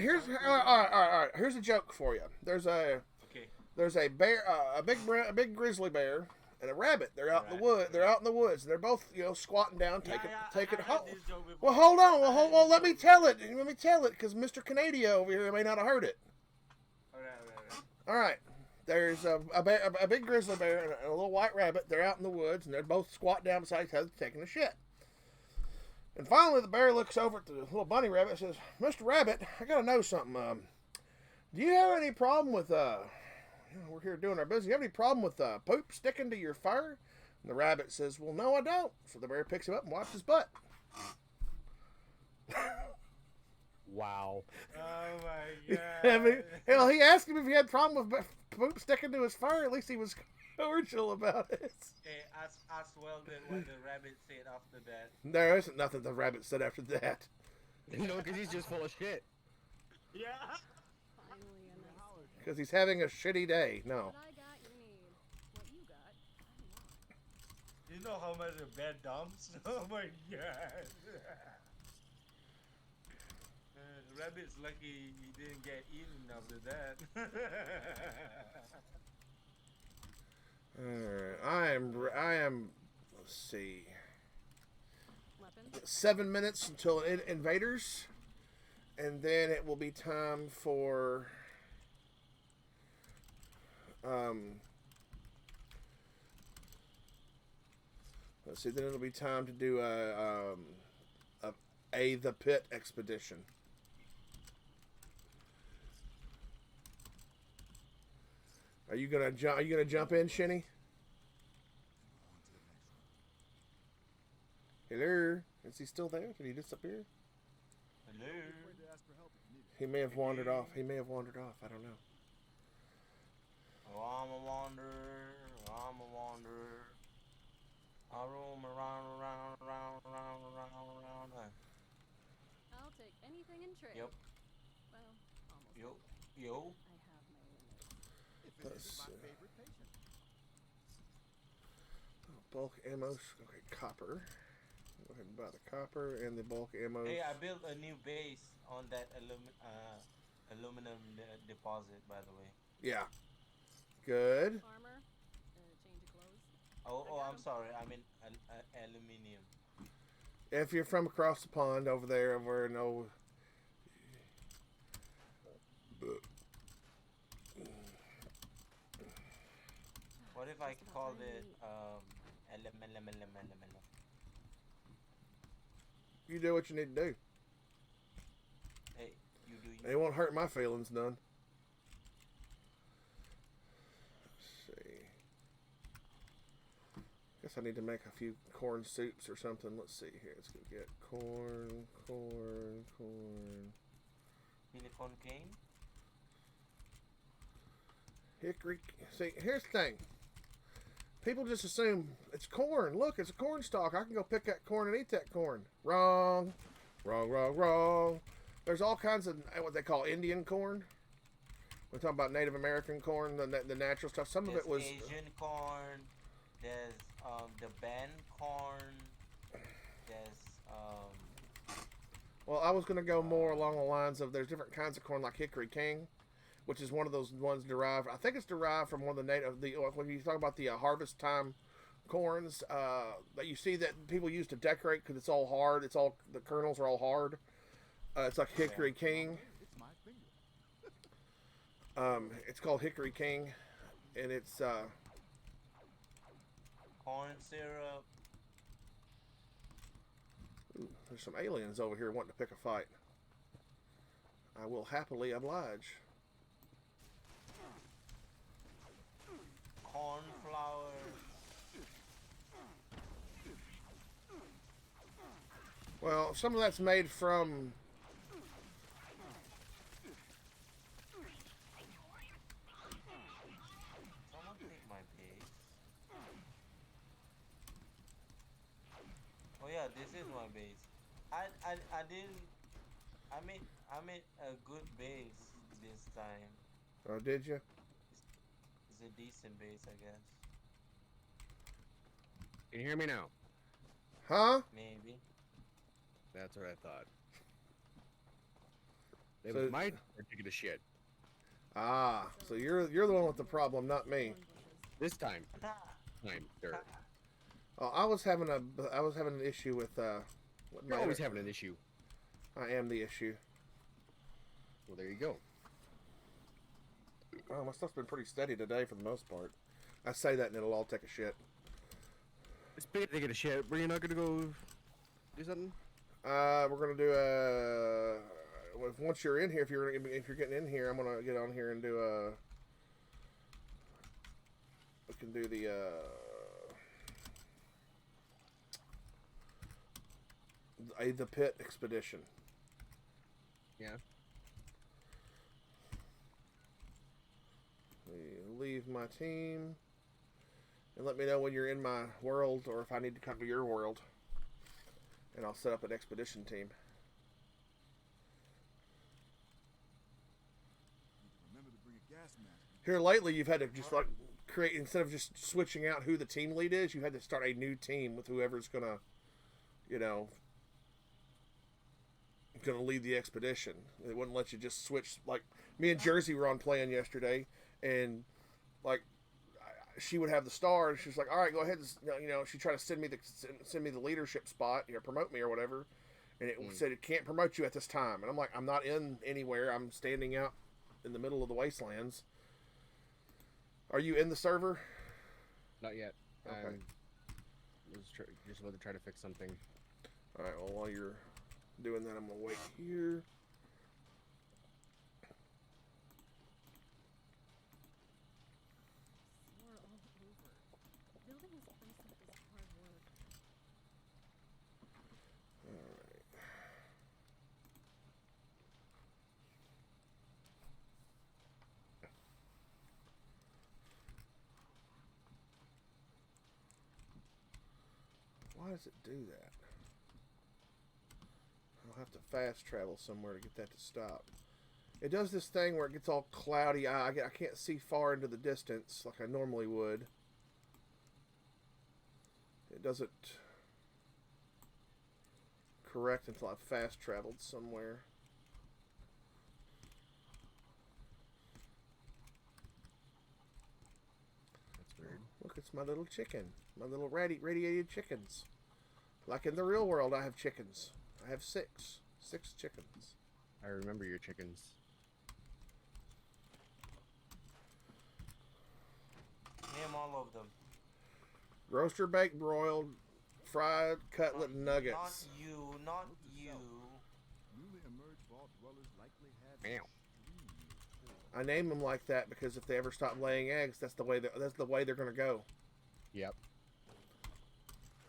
Speaker 2: all right. Here's a joke for you. There's a bear, a big grizzly bear, and a rabbit. They're out in the wood. They're out in the woods. And they're both squatting down, taking hold. Well, hold on. Well, let me tell it. Let me tell it, because Mr. Canada over here may not have heard it.
Speaker 9: All right.
Speaker 2: All right. There's a big grizzly bear and a little white rabbit. They're out in the woods, and they're both squat down beside each other taking a shit. And finally, the bear looks over at the little bunny rabbit and says, "Mr. Rabbit, I gotta know something. Do you have any problem with we're here doing our business. Do you have any problem with poop sticking to your fur?" And the rabbit says, "Well, no, I don't." So the bear picks him up and wipes his butt.
Speaker 7: Wow.
Speaker 9: Oh my god.
Speaker 2: I mean, hell, he asked him if he had a problem with poop sticking to his fur. At least he was cordial about it.
Speaker 9: Hey, ask Weldon what the rabbit said after that.
Speaker 2: There isn't nothing the rabbit said after that.
Speaker 7: No, because he's just full of shit.
Speaker 9: Yeah.
Speaker 10: Finally a nice
Speaker 2: Because he's having a shitty day. No.
Speaker 10: What I got, you need. What you got, I want.
Speaker 9: You know how much a bear dumps? Oh my god. The rabbit's lucky he didn't get eaten after that.
Speaker 2: Alright, I am, let's see,
Speaker 10: Weapon?
Speaker 2: 7 minutes until invaders, and then it will be time for, let's see, then it'll be time to do the pit expedition. Are you gonna jump in, Shinny? Hello? Is he still there? Did he disappear?
Speaker 9: Hello.
Speaker 2: He may have wandered off. I don't know.
Speaker 9: Oh, I'm a wanderer. I roam around.
Speaker 10: I'll take anything in trade.
Speaker 9: Yep.
Speaker 10: Well, almost.
Speaker 9: Yo.
Speaker 10: I have my limits.
Speaker 2: Let's see. Bulk ammo. Okay, copper. Go ahead and buy the copper and the bulk ammo.
Speaker 9: Hey, I built a new base on that aluminum deposit, by the way.
Speaker 2: Yeah. Good.
Speaker 10: Armor, change of clothes.
Speaker 9: Oh, I'm sorry. I mean aluminium.
Speaker 2: If you're from across the pond over there, where no.
Speaker 9: What if I called it
Speaker 2: You do what you need to do.
Speaker 9: Hey, you do you.
Speaker 2: It won't hurt my feelings none. Let's see. Guess I need to make a few corn soups or something. Let's see here. It's gonna get corn.
Speaker 9: Silicon cane?
Speaker 2: Hickory. See, here's the thing. People just assume it's corn. Look, it's a corn stalk. I can go pick that corn and eat that corn. Wrong. There's all kinds of what they call Indian corn. We're talking about Native American corn, the natural stuff. Some of it was
Speaker 9: Asian corn. There's the band corn. There's
Speaker 2: well, I was going to go more along the lines of there's different kinds of corn like Hickory King, which is one of those ones derived. I think it's derived from one of the native. When you talk about the harvest time corns that you see that people use to decorate because it's all hard. It's all the kernels are all hard. It's like Hickory King. It's called Hickory King, and it's
Speaker 9: corn syrup.
Speaker 2: ooh, there's some aliens over here wanting to pick a fight. I will happily oblige.
Speaker 9: Corn flour.
Speaker 2: Well, some of that's made from.
Speaker 9: Someone take my base. Oh yeah, this is my base. I didn't. I made a good base this time.
Speaker 2: Oh, did you?
Speaker 9: It's a decent base, I guess.
Speaker 7: Can you hear me now?
Speaker 2: Huh?
Speaker 9: Maybe.
Speaker 7: That's what I thought. It
Speaker 2: So-
Speaker 7: was my particular shit.
Speaker 2: Ah, so you're the one with the problem, not me.
Speaker 10: Corn bushes.
Speaker 7: This time, sir.
Speaker 2: Oh, I was having an issue with what
Speaker 7: You're
Speaker 2: my-
Speaker 7: always having an issue.
Speaker 2: I am the issue.
Speaker 7: Well, there you go.
Speaker 2: Oh, my stuff's been pretty steady today for the most part. I say that and it'll all take a shit.
Speaker 7: Speaking of taking a shit, were you not gonna go do something?
Speaker 2: We're gonna do a. Once you're in here, if you're getting in here, I'm gonna get on here and do a. We can do the pit expedition.
Speaker 7: Yeah.
Speaker 2: Leave my team and let me know when you're in my world or if I need to come to your world, and I'll set up an expedition team.
Speaker 11: Remember to bring a gas mask.
Speaker 2: Here lately, you've had to just like create, instead of just switching out who the team lead is, you had to start a new team with whoever's gonna, gonna lead the expedition. It wouldn't let you just switch. Like me and Jersey were on playing yesterday, and like she would have the star, and she's like, "All right, go ahead." And, she tried to send me the leadership spot, promote me or whatever, and it said it can't promote you at this time. And I'm like, I'm not in anywhere. I'm standing out in the middle of the wastelands. Are you in the server?
Speaker 7: Not yet.
Speaker 2: Okay.
Speaker 7: Just about to try to fix something.
Speaker 2: All right. Well, while you're doing that, I'm gonna wait here.
Speaker 10: Sore all over. Building this place up is hard work.
Speaker 2: All right. Why does it do that? I'll have to fast travel somewhere to get that to stop. It does this thing where it gets all cloudy. I can't see far into the distance like I normally would. It doesn't correct until I've fast traveled somewhere.
Speaker 7: That's weird.
Speaker 2: Look, it's my little chicken. My little radiated chickens. Like in the real world, I have chickens. I have six chickens.
Speaker 7: I remember your chickens.
Speaker 9: Name all of them.
Speaker 2: Roaster, baked, broiled, fried, cutlet, and
Speaker 9: Not
Speaker 2: nuggets.
Speaker 9: you, not you.
Speaker 11: Newly emerged vault dwellers likely have
Speaker 7: Meow.
Speaker 2: I name them like that because if they ever stop laying eggs, that's the way they're gonna go.
Speaker 7: Yep.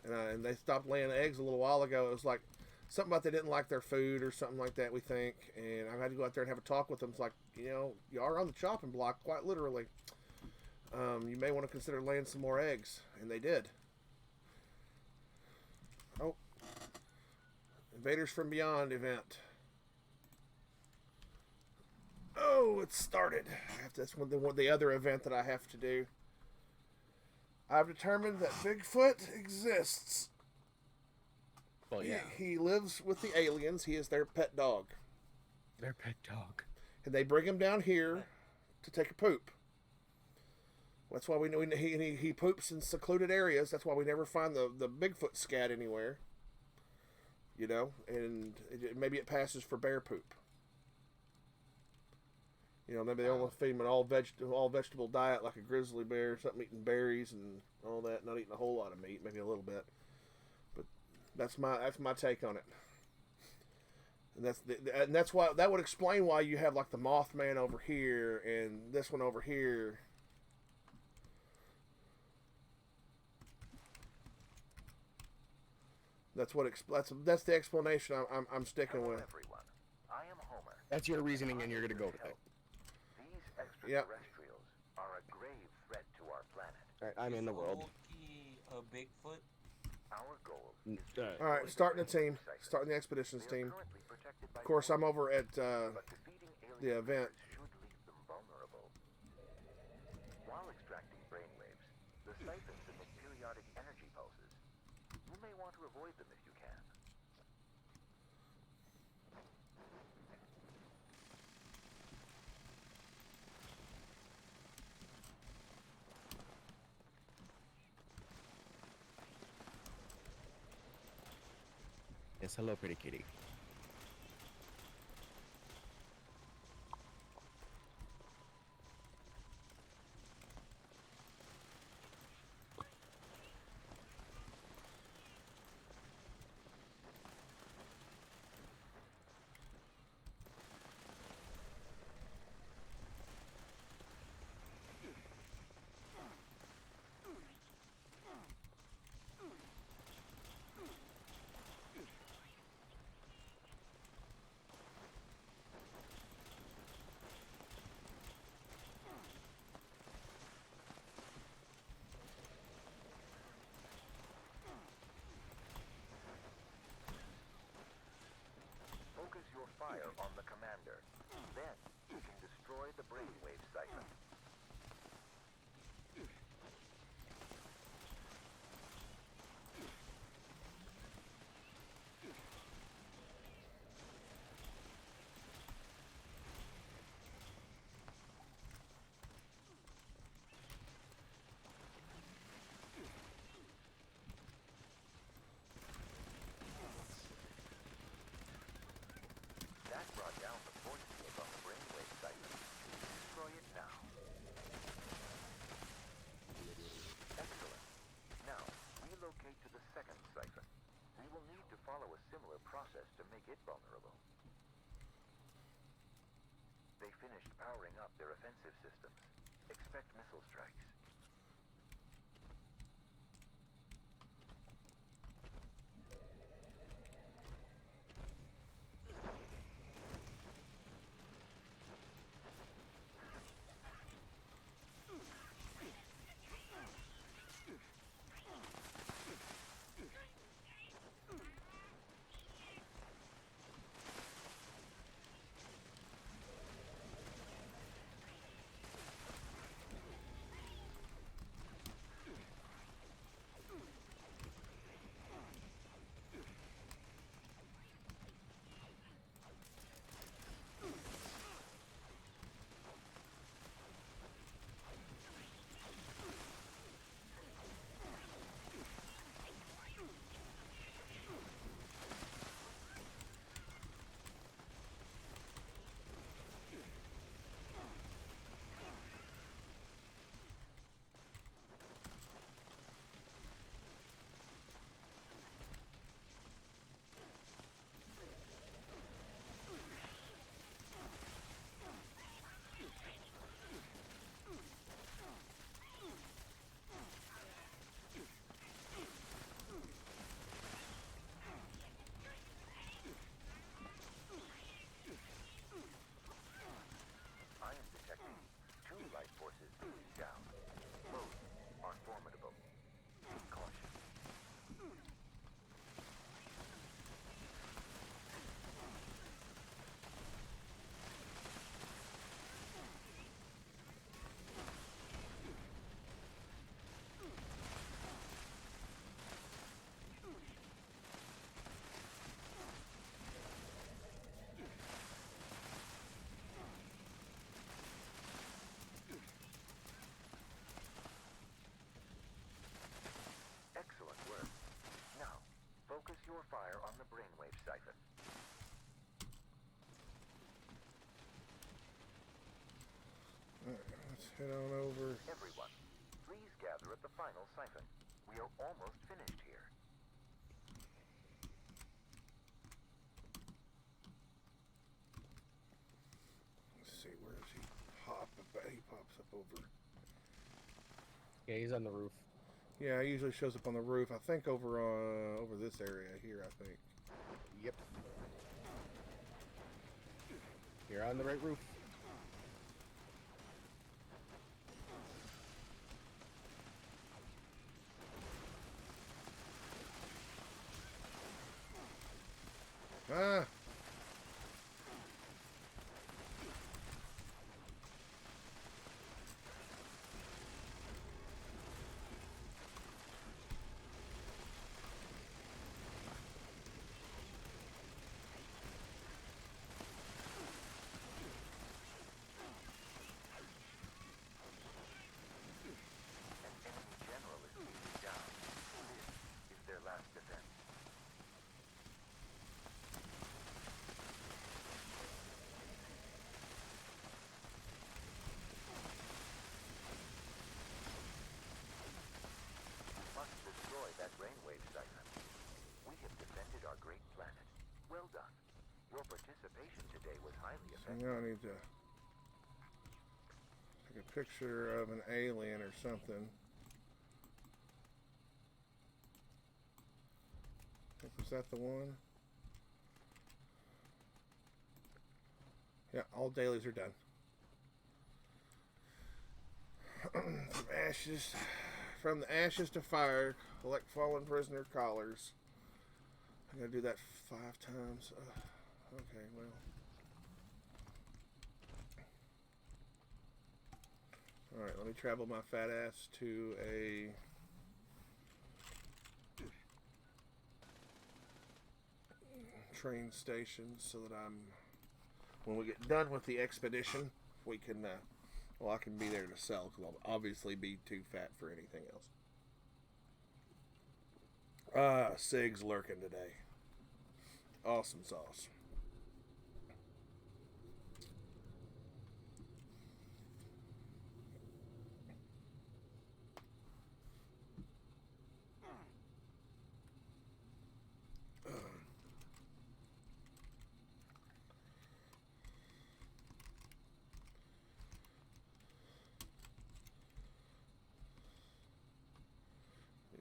Speaker 2: And they stopped laying eggs a little while ago. It was like something about they didn't like their food or something like that, we think. And I had to go out there and have a talk with them. It's like, you are on the chopping block, quite literally. You may want to consider laying some more eggs. And they did. Oh. Invaders from Beyond event. Oh, it started. That's the other event that I have to do. I've determined that Bigfoot exists.
Speaker 7: Well, yeah.
Speaker 2: He lives with the aliens. He is their pet dog.
Speaker 7: Their pet dog.
Speaker 2: And they bring him down here to take a poop. That's why we know he poops in secluded areas. That's why we never find the Bigfoot scat anywhere. And maybe it passes for bear poop. Maybe they only feed him an all vegetable diet like a grizzly bear or something, eating berries and all that, not eating a whole lot of meat, maybe a little bit. But that's my take on it. And that's why that would explain why you have like the Mothman over here and this one over here. That's the explanation I'm sticking with.
Speaker 6: Everyone. I am Homer.
Speaker 7: That's your reasoning, and you're gonna go with it.
Speaker 6: These extraterrestrials are a grave threat to our planet.
Speaker 7: All right, I'm in the world.
Speaker 9: Loki a Bigfoot?
Speaker 6: Our goal
Speaker 2: All right, starting the team, starting the expeditions team. Of course, I'm over at the event.
Speaker 6: should leave them vulnerable. While extracting brainwaves, the siphons emit periodic energy pulses. You may want to avoid them if you can.
Speaker 7: Yes, hello, pretty kitty.
Speaker 6: on the commander. Then you can destroy the brainwave siphon. That brought down the force field on the brainwave siphon. Destroy it now. Excellent. Now, relocate to the second siphon. We will need to follow a similar process to make it vulnerable. They finished powering up their offensive systems. Expect missile strikes. I am detecting 2 life forces moving down. Both are formidable. Take caution. Excellent work. Now, focus your fire on the brainwave siphon.
Speaker 2: Alright, let's head on over.
Speaker 6: Everyone, please gather at the final siphon. We are almost finished here.
Speaker 2: Let's see, where is he? I bet he pops up over.
Speaker 7: Yeah, he's on the roof.
Speaker 2: Yeah, he usually shows up on the roof. I think over this area here, I think.
Speaker 7: Yep. You're on the right roof.
Speaker 2: Ah!
Speaker 6: An enemy general is being down. This is their last defense. We must destroy that brainwave siphon. We have defended our great planet. Well done. Your participation today was highly
Speaker 2: So
Speaker 6: effective.
Speaker 2: now I need to take a picture of an alien or something. Was that the one? Yeah, all dailies are done. From the ashes to fire, collect fallen prisoner collars. I gotta do that 5 times. Okay, well. Alright, let me travel my fat ass to a train station so that when we get done with the expedition, we can, I can be there to sell, because I'll obviously be too fat for anything else. Sig's lurking today. Awesome sauce.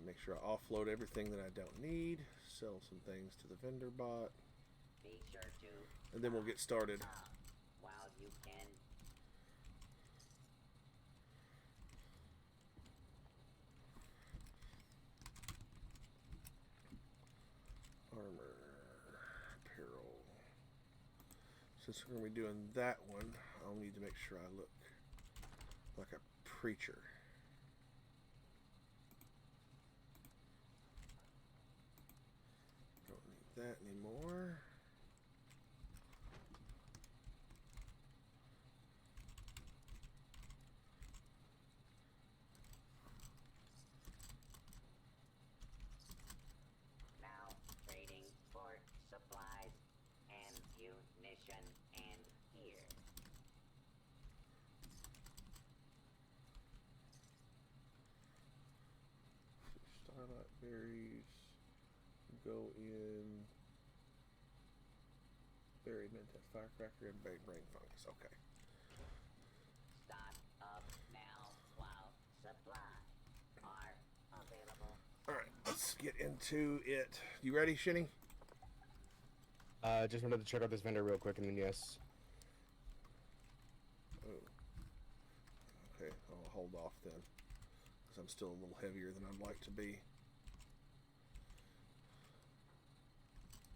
Speaker 2: Make sure I offload everything that I don't need. Sell some things to the vendor bot.
Speaker 3: Be sure to
Speaker 2: And then we'll get started.
Speaker 3: while you can.
Speaker 2: Armor. Apparel. Since we're going to be doing that one, I'll need to make sure I look like a preacher. That anymore.
Speaker 3: Now trading for supplies and munition and gear.
Speaker 2: Starlight berries go in. Berry mint, firecracker, and brain fungus. Okay.
Speaker 3: Stock up now while supplies are available.
Speaker 2: Alright, let's get into it. You ready, Shinny?
Speaker 7: Just wanted to check out this vendor real quick, and then yes.
Speaker 2: Oh. Okay, I'll hold off then. Because I'm still a little heavier than I'd like to be.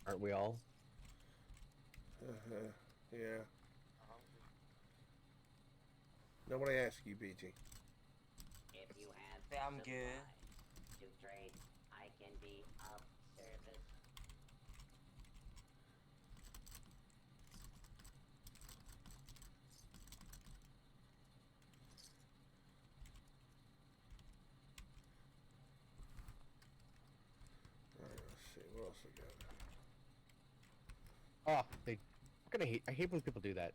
Speaker 7: Aren't we all?
Speaker 2: Yeah. Nobody asked you, BG.
Speaker 3: If you have
Speaker 9: I'm good.
Speaker 3: to trade, I can be of service.
Speaker 2: Alright, let's see. What else we got?
Speaker 7: I hate when people do that.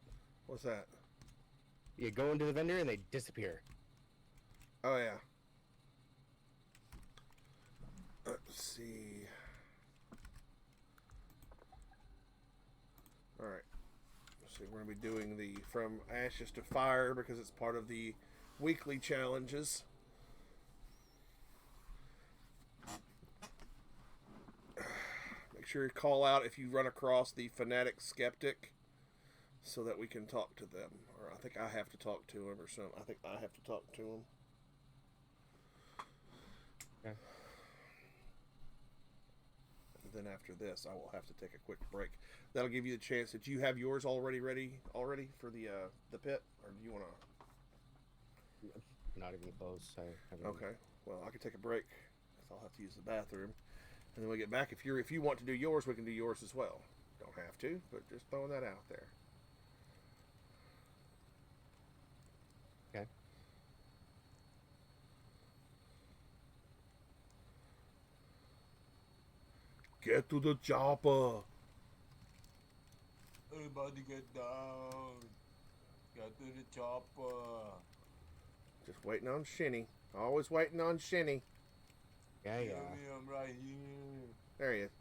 Speaker 2: What's that?
Speaker 7: You go into the vendor and they disappear.
Speaker 2: Oh, yeah. Let's see. Alright. Let's see, we're going to be doing the From Ashes to Fire because it's part of the weekly challenges. Make sure you call out if you run across the Fanatic Skeptic so that we can talk to them. Or I think I have to talk to him or something. I think I have to talk to him.
Speaker 7: Okay.
Speaker 2: And then after this, I will have to take a quick break. That'll give you the chance. Did you have yours already for the pit, or do you want to?
Speaker 7: Not even close. I haven't.
Speaker 2: Okay. Well, I can take a break because I'll have to use the bathroom, and then we get back. If you want to do yours, we can do yours as well. Don't have to, but just throwing that out there.
Speaker 7: Okay.
Speaker 2: Get to the chopper.
Speaker 9: Everybody get down. Get to the chopper.
Speaker 2: Just waiting on Shinny. Always waiting on Shinny.
Speaker 7: Yeah, yeah.
Speaker 9: Tell me I'm right here.
Speaker 2: There he is.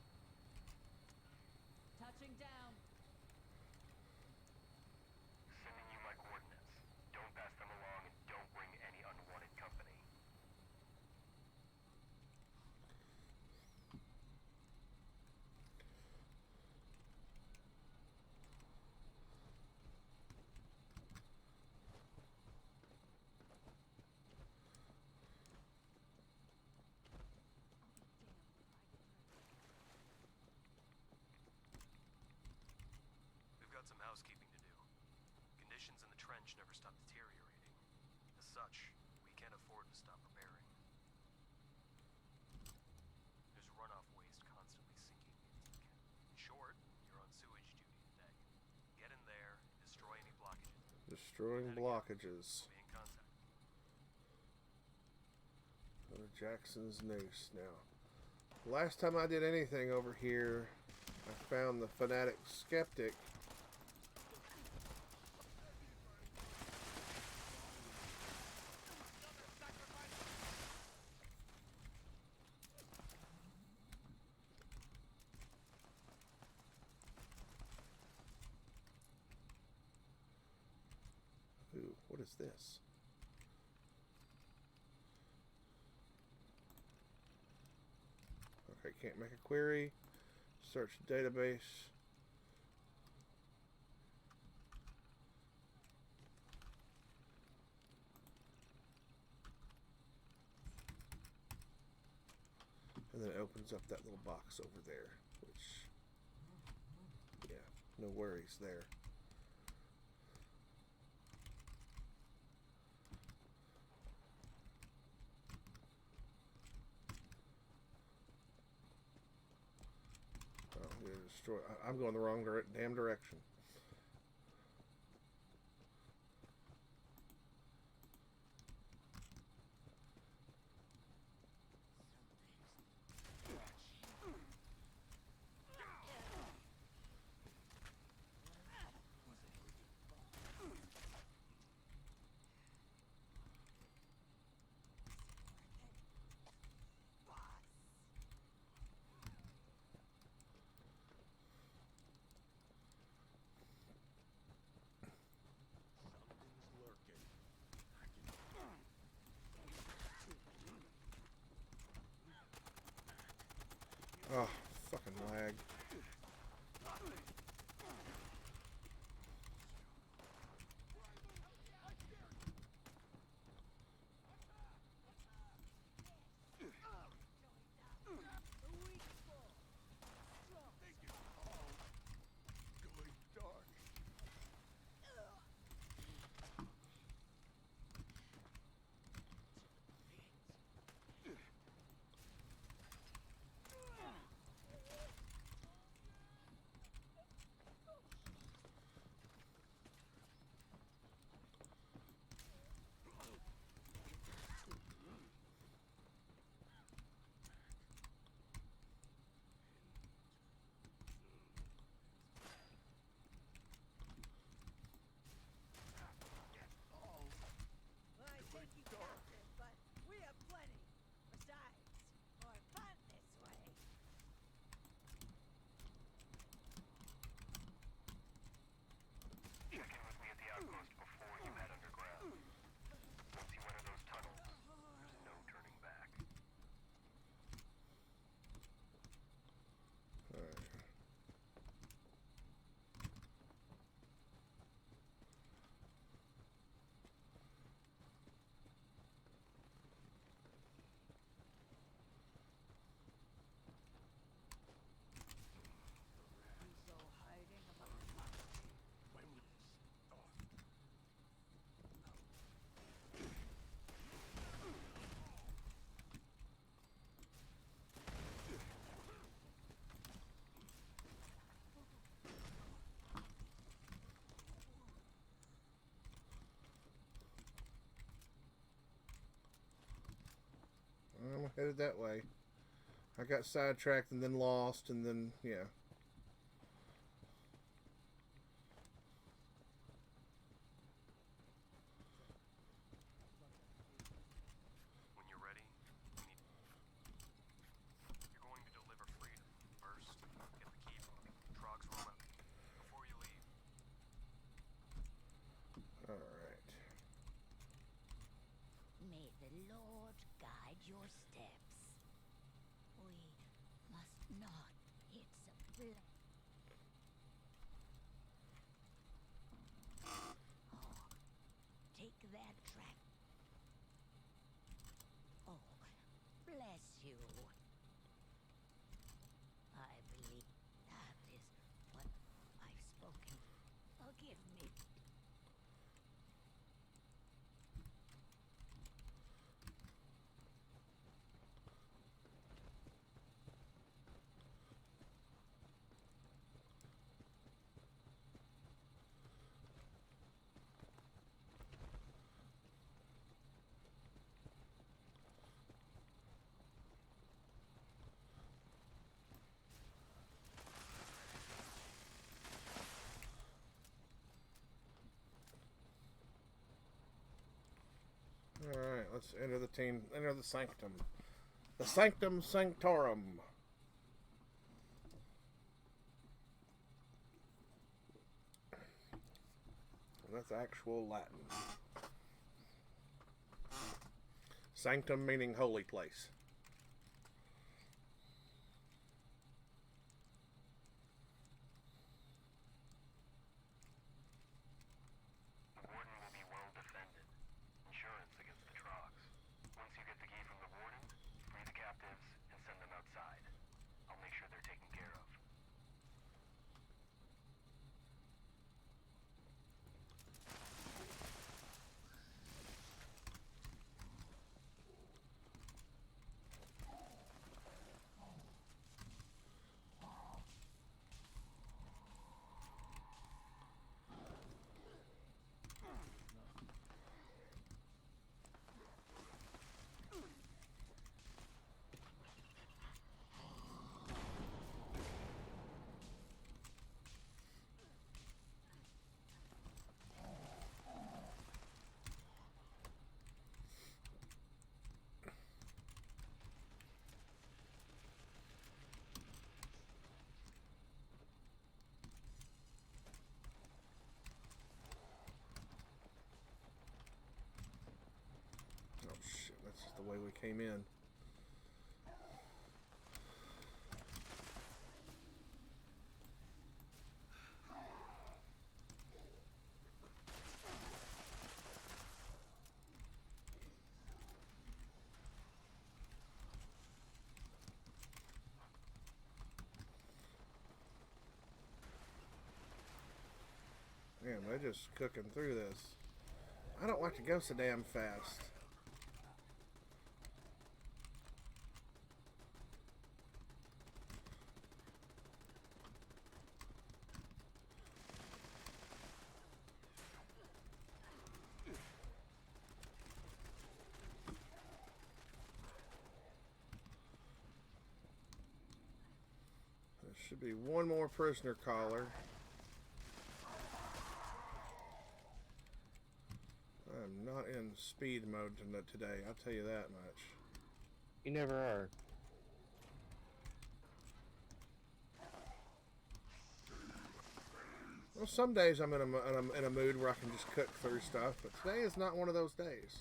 Speaker 10: Touching down.
Speaker 6: Sending you my coordinates. Don't pass them along and don't bring any unwanted company.
Speaker 12: We've got some housekeeping to do. Conditions in the trench never stop deteriorating. The such, we can't afford to stop repairing. There's runoff waste constantly sinking into the canal. In short, you're on sewage duty today. Get in there, destroy any blockages.
Speaker 2: Destroying blockages.
Speaker 12: We'll be in contact.
Speaker 2: Go to Jackson's Noose now. Last time I did anything over here, I found the Fanatic Skeptic. Ooh, what is this? Okay, can't make a query. Search the database. And then it opens up that little box over there, which, yeah, no worries there. Destroy. I'm going the wrong damn direction. Oh, fucking lag. I'm headed that way. I got sidetracked and then lost and then, yeah.
Speaker 12: When you're ready, you're going to deliver freedom. First, get the key from the Trog's room before you leave.
Speaker 2: Alright.
Speaker 10: May the Lord guide your steps. We must not hit the blood. Oh, take that track. Oh, bless you. I believe that is what I've spoken. Forgive me.
Speaker 2: let's enter the team. Enter the sanctum. The sanctum sanctorum. That's actual Latin. Sanctum meaning holy place.
Speaker 12: The warden will be well defended. Insurance against the Trogs. Once you get the key from the warden, free the captives and send them outside. I'll make sure they're taken care of.
Speaker 2: Oh shit, that's just the way we came in. Man, they're just cooking through this. I don't like to go so damn fast. There should be one more prisoner caller. I'm not in speed mode today, I'll tell you that much.
Speaker 7: You never are.
Speaker 2: Well, some days I'm in a mood where I can just cook through stuff, but today is not one of those days.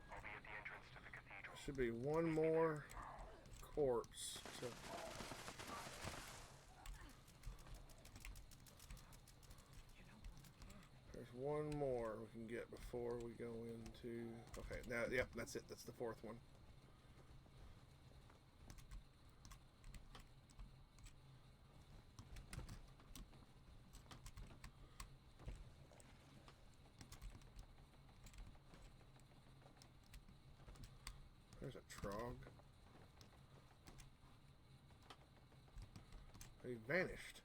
Speaker 12: I'll be at the entrance to the cathedral.
Speaker 2: Should be one more corpse. There's one more we can get before we go into... Okay, now, yep, that's it. That's the fourth one. There's a Trog. He vanished.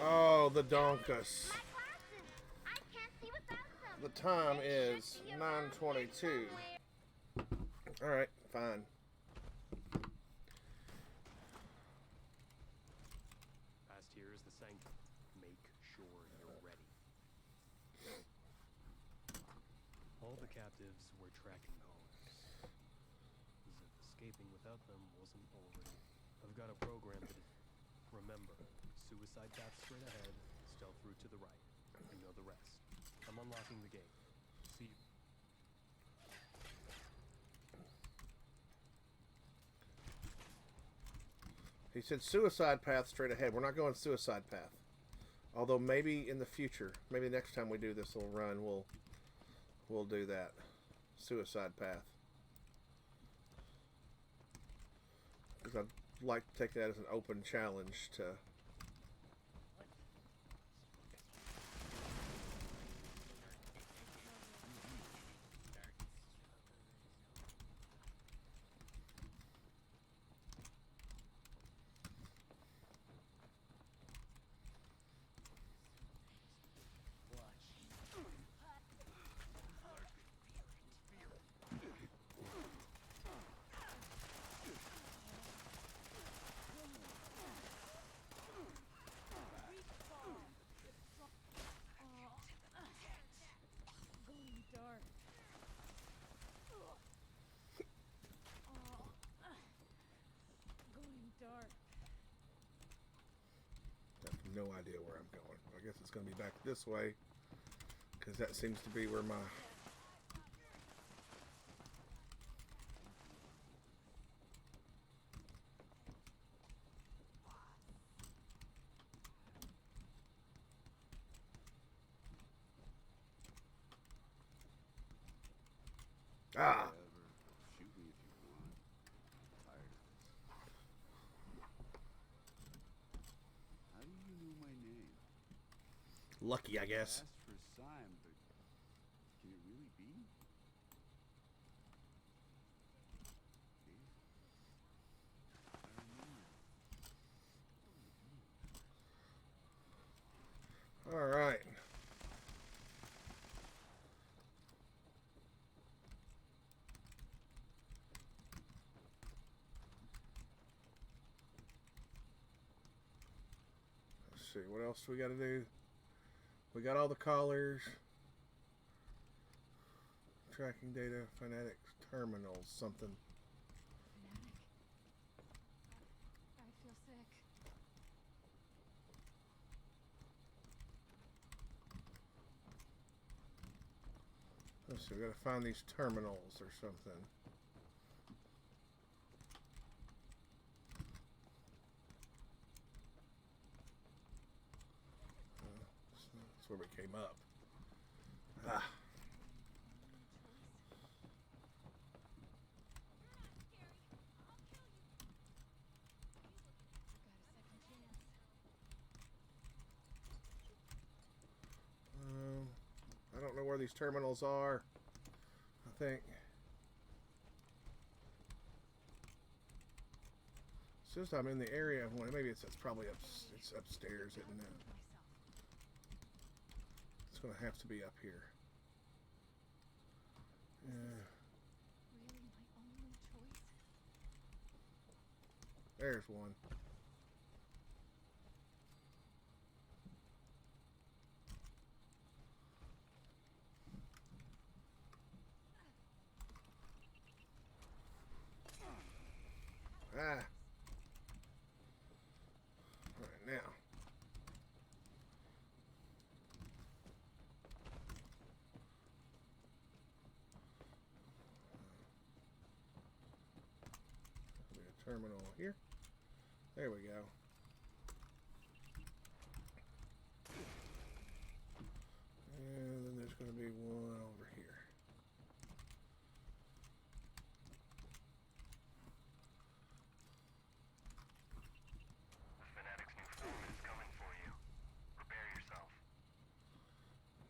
Speaker 2: Oh, the Donkus. The time is 9:22. Alright, fine.
Speaker 12: Past here is the sanctum. Make sure you're ready. All the captives were tracking colors. As if escaping without them wasn't already. I've got a program that... Remember, suicide path straight ahead, stealth route to the right. You know the rest. I'm unlocking the gate. See you.
Speaker 2: He said suicide path straight ahead. We're not going suicide path. Although maybe in the future, maybe next time we do this little run, we'll do that. Suicide path. Because I'd like to take that as an open challenge to... idea where I'm going. I guess it's going to be back this way, because that seems to be where my... Ah!
Speaker 11: Shoot me if you want. I'm tired of this. How do you know my name?
Speaker 2: Lucky, I guess.
Speaker 11: Asked for Syme, but can it really be?
Speaker 2: All right. Let's see, what else we got to do? We got all the collars. Tracking data, Fanatics, terminals, something.
Speaker 4: Fanatic. I feel sick.
Speaker 2: Let's see, we gotta find these terminals or something. That's where we came up. Ah. I don't know where these terminals are. I think it's just I'm in the area of one. Maybe it's probably it's upstairs, isn't it? It's gonna have to be up here. Yeah.
Speaker 4: Really, my only choice?
Speaker 2: There's one. Ah. All right, now. A terminal here. There we go. And then there's going to be one over here.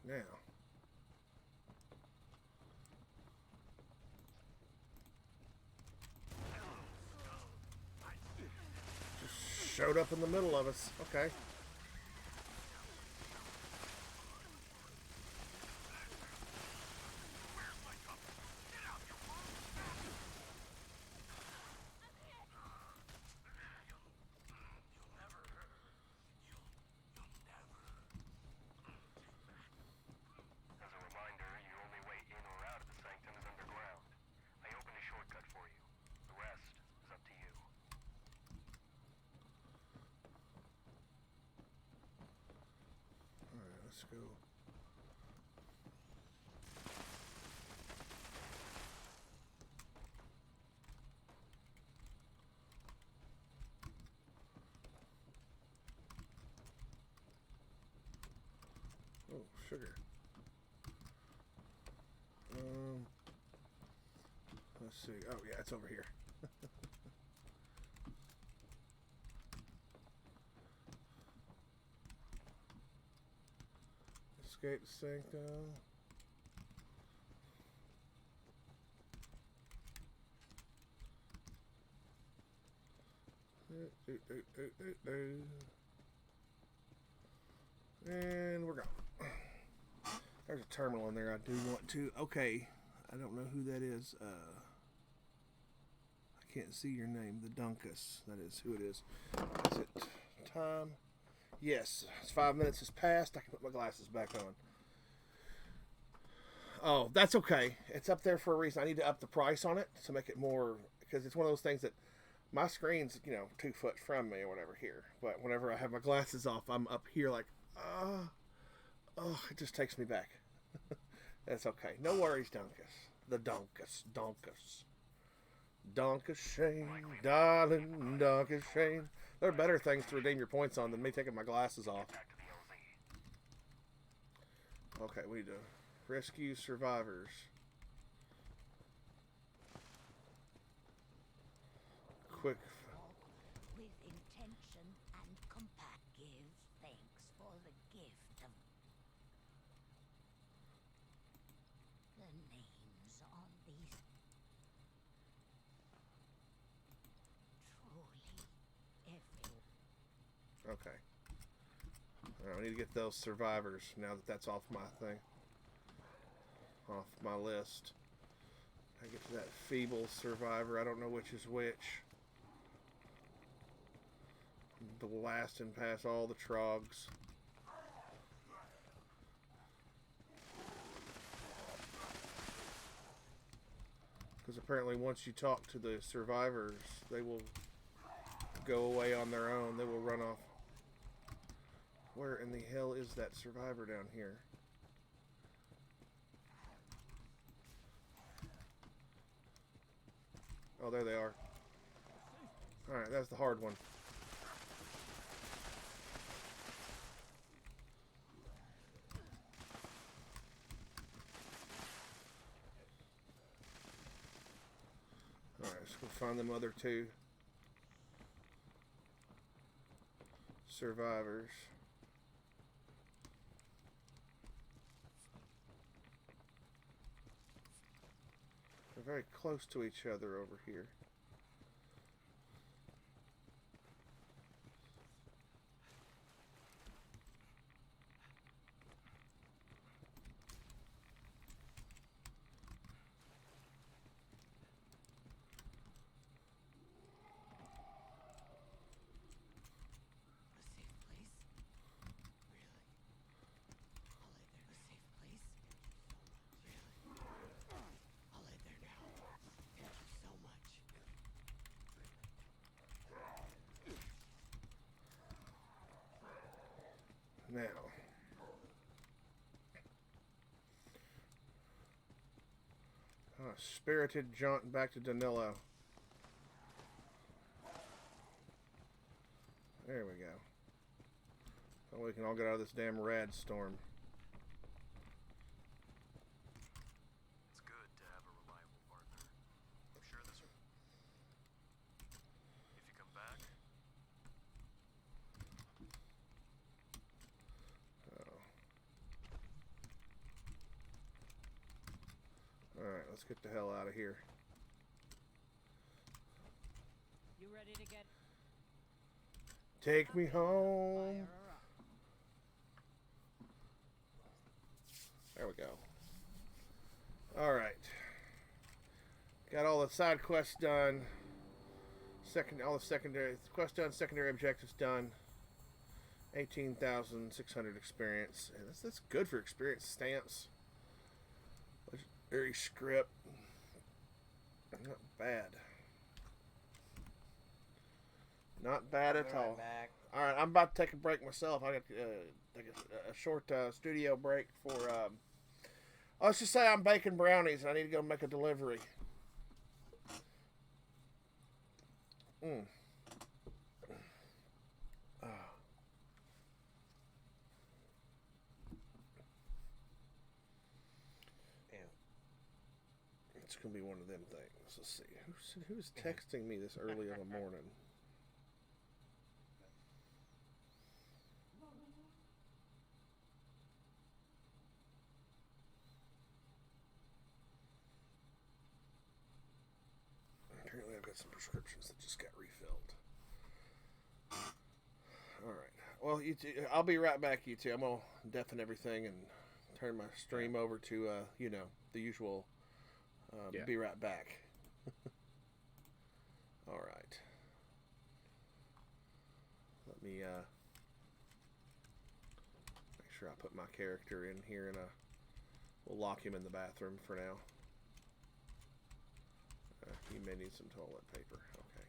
Speaker 2: Now, just showed up in the middle of us. Okay. Let's go. Oh, sugar. Let's see. Oh, yeah, it's over here. Escape Sanctum. And we're gone. There's a terminal in there I do want to. Okay. I don't know who that is. I can't see your name. The Dunkus. That is who it is. Is it time? Yes. It's 5 minutes has passed. I can put my glasses back on. Oh, that's okay. It's up there for a reason. I need to up the price on it to make it more, because it's one of those things that my screen's, 2 foot from me or whatever here. But whenever I have my glasses off, I'm up here like, it just takes me back. That's okay. No worries, Donkus. The Donkus. Donkus Shane, darling Donkus Shane. There are better things to redeem your points on than me taking my glasses off. Okay, we need to rescue survivors. Quick.
Speaker 10: With intention and compact, give thanks for the gift of the names on these. Truly, everyone.
Speaker 2: Okay. I need to get those survivors now that that's off my thing. Off my list. I get to that feeble survivor. I don't know which is which. The last and pass all the trogs. Because apparently once you talk to the survivors, they will go away on their own. They will run off. Where in the hell is that survivor down here? Oh, there they are. Alright, that's the hard one. Alright, let's go find them other 2 survivors. They're very close to each other over here. Now, spirited jaunt back to Danilo. There we go. So we can all get out of this damn rad storm.
Speaker 12: It's good to have a reliable partner. I'm sure this. If you come back.
Speaker 2: Alright, let's get the hell out of here.
Speaker 13: You ready to get...
Speaker 2: Take me home. There we go. Alright. Got all the side quests done. All the secondary quests done, secondary objectives done. 18,600 experience. And that's good for experience stamps. Legendary script. Not bad. Not bad at all. Alright, I'm about to take a break myself. I got to take a short studio break for... let's just say I'm baking brownies and I need to go make a delivery. It's going to be one of them things. Let's see. Who's texting me this early in the morning? Apparently I've got some prescriptions that just got refilled. Alright. Well, you two, I'll be right back, you two. I'm going to deafen everything and turn my stream over to, the usual... Be right back. Alright. Let me make sure I put my character in here and we'll lock him in the bathroom for now. He may need some toilet paper. Okay.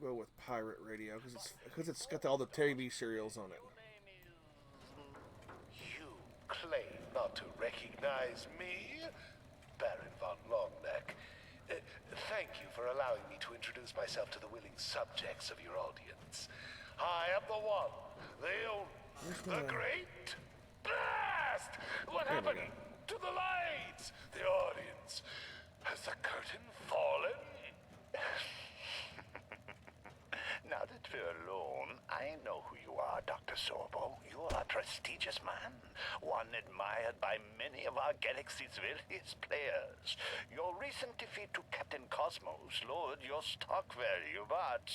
Speaker 2: We'll go with pirate radio because it's got all the TV serials on it.
Speaker 14: You claim not to recognize me? Baron von Longneck. Thank you for allowing me to introduce myself to the willing subjects of your audience. I am the one, the only, the great blast! What happened to the lights? The audience. Has the curtain fallen?
Speaker 15: Now that we're alone, I know who you are, Dr. Zorbo. You are a prestigious man, one admired by many of our galaxy's wealthiest players. Your recent defeat to Captain Cosmos lowered your stock value, but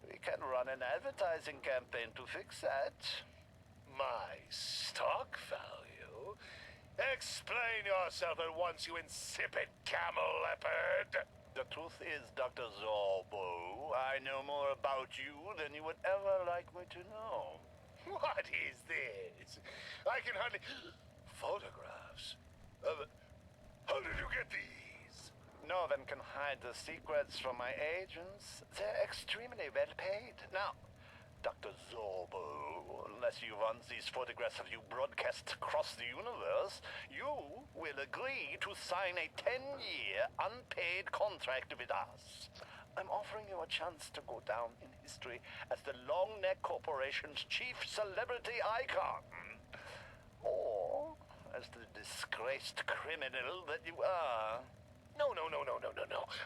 Speaker 15: we can run an advertising campaign to fix that.
Speaker 14: My stock value? Explain yourself at once, you insipid camel leopard!
Speaker 15: The truth is, Dr. Zorbo, I know more about you than you would ever like me to know.
Speaker 14: What is this? I can hardly... Photographs? How did you get these?
Speaker 15: No one can hide the secrets from my agents. They're extremely well paid. Now, Dr. Zorbo, unless you want these photographs of you broadcast across the universe, you will agree to sign a 10-year unpaid contract with us. I'm offering you a chance to go down in history as the Longneck Corporation's chief celebrity icon. Or as the disgraced criminal that you are.
Speaker 14: No.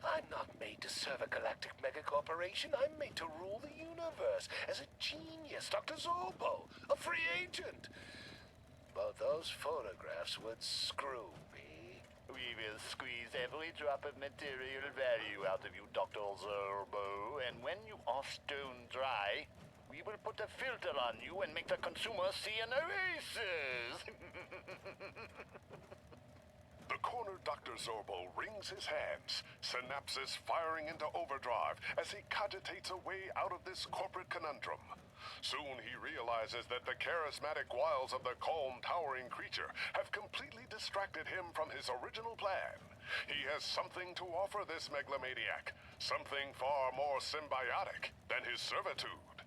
Speaker 14: I'm not made to serve a galactic megacorporation. I'm made to rule the universe as a genius, Dr. Zorbo, a free agent. But those photographs would screw me.
Speaker 15: We will squeeze every drop of material value out of you, Dr. Zorbo, and when you are stone dry, we will put a filter on you and make the consumer see an erasers.
Speaker 16: The cornered Dr. Zorbo wrings his hands, synapses firing into overdrive as he cogitates a way out of this corporate conundrum. Soon he realizes that the charismatic wiles of the calm, towering creature have completely distracted him from his original plan. He has something to offer this megalomaniac, something far more symbiotic than his servitude.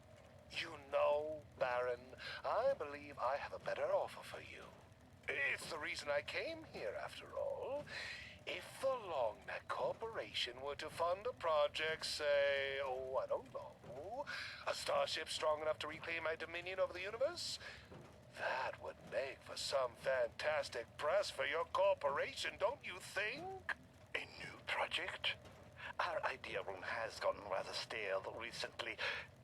Speaker 14: You know, Baron, I believe I have a better offer for you. It's the reason I came here, after all. If the Longneck Corporation were to fund a project, say, I don't know, a starship strong enough to reclaim my dominion over the universe, that would make for some fantastic press for your corporation, don't you think?
Speaker 15: A new project? Our idea room has gotten rather stale recently.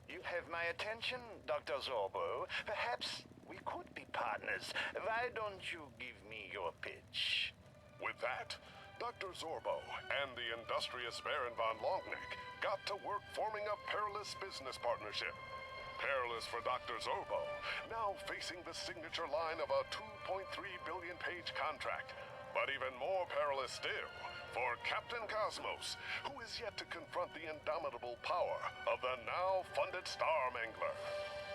Speaker 15: You have my attention, Dr. Zorbo. Perhaps we could be partners. Why don't you give me your pitch?
Speaker 16: With that, Dr. Zorbo and the industrious Baron von Longneck got to work forming a perilous business partnership. Perilous for Dr. Zorbo, now facing the signature line of a 2.3 billion page contract. But even more perilous still for Captain Cosmos, who is yet to confront the indomitable power of the now-funded Star Mangler.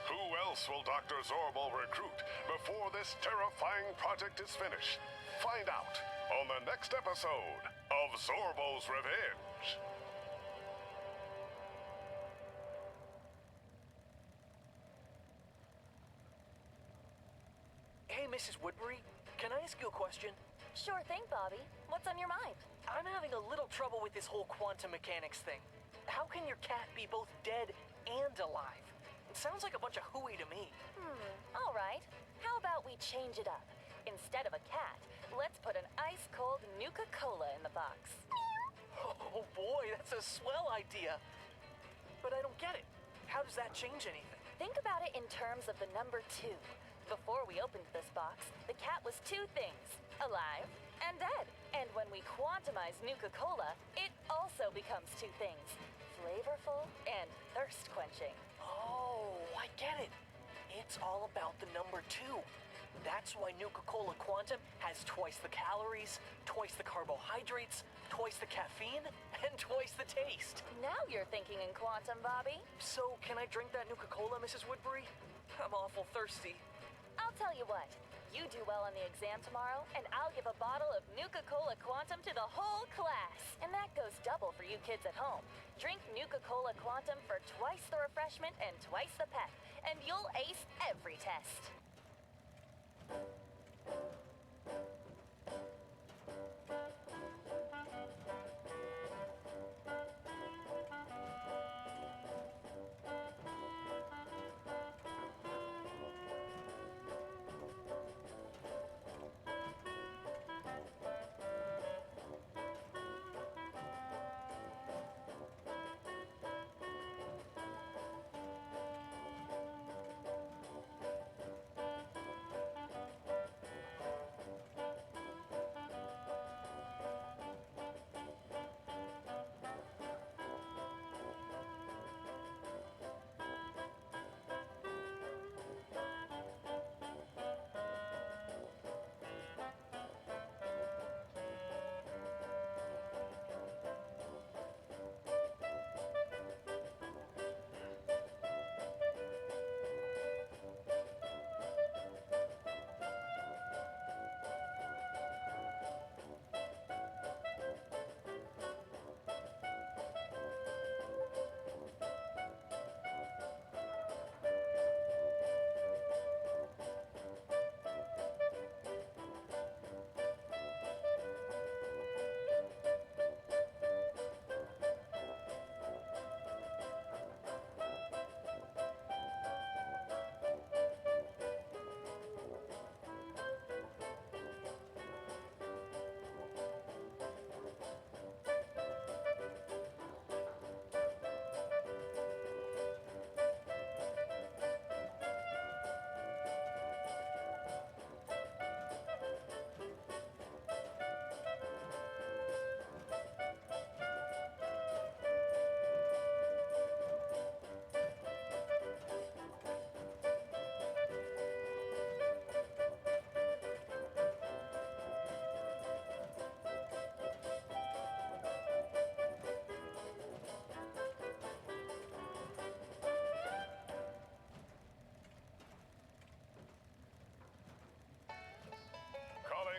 Speaker 16: Who else will Dr. Zorbo recruit before this terrifying project is finished? Find out on the next episode of Zorbo's Revenge.
Speaker 17: Hey, Mrs. Woodbury, can I ask you a question?
Speaker 18: Sure thing, Bobby. What's on your mind?
Speaker 17: I'm having a little trouble with this whole quantum mechanics thing. How can your cat be both dead and alive? It sounds like a bunch of hooey to me.
Speaker 18: All right. How about we change it up? Instead of a cat, let's put an ice-cold Nuka-Cola in the box.
Speaker 17: Oh boy, that's a swell idea. But I don't get it. How does that change anything?
Speaker 18: Think about it in terms of the number 2. Before we opened this box, the cat was 2 things, alive and dead. And when we quantumize Nuka-Cola, it also becomes 2 things, flavorful and thirst-quenching.
Speaker 17: Oh, I get it. It's all about the number 2. That's why Nuka-Cola Quantum has twice the calories, twice the carbohydrates, twice the caffeine, and twice the taste.
Speaker 18: Now you're thinking in quantum, Bobby.
Speaker 17: So, can I drink that Nuka-Cola, Mrs. Woodbury? I'm awful thirsty.
Speaker 18: I'll tell you what. You do well on the exam tomorrow, and I'll give a bottle of of Nuka-Cola Quantum to the whole class. And that goes double for you kids at home. Drink Nuka-Cola Quantum for twice the refreshment and twice the pep, and you'll ace every test.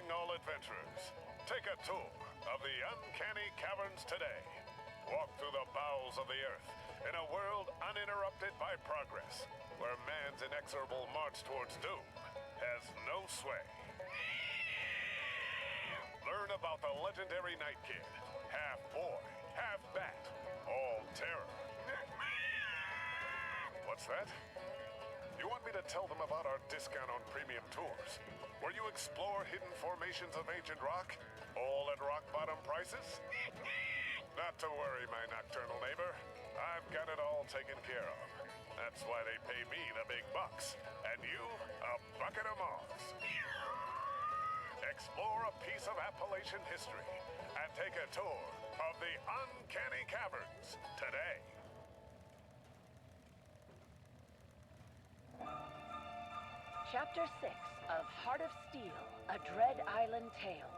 Speaker 16: All adventurers, take a tour of the Uncanny Caverns today. Walk through the bowels of the earth in a world uninterrupted by progress, where man's inexorable march towards doom has no sway. Learn about the legendary Night Kid, half boy, half bat, all terror. What's that? You want me to tell them about our discount on premium tours, where you explore hidden formations of ancient rock, all at rock-bottom prices? Not to worry, my nocturnal neighbor. I've got it all taken care of. That's why they pay me the big bucks, and you a bucket of moss. Explore a piece of Appalachian history and take a tour of the Uncanny Caverns today.
Speaker 19: Chapter 6 of Heart of Steel, A Dread Island Tale.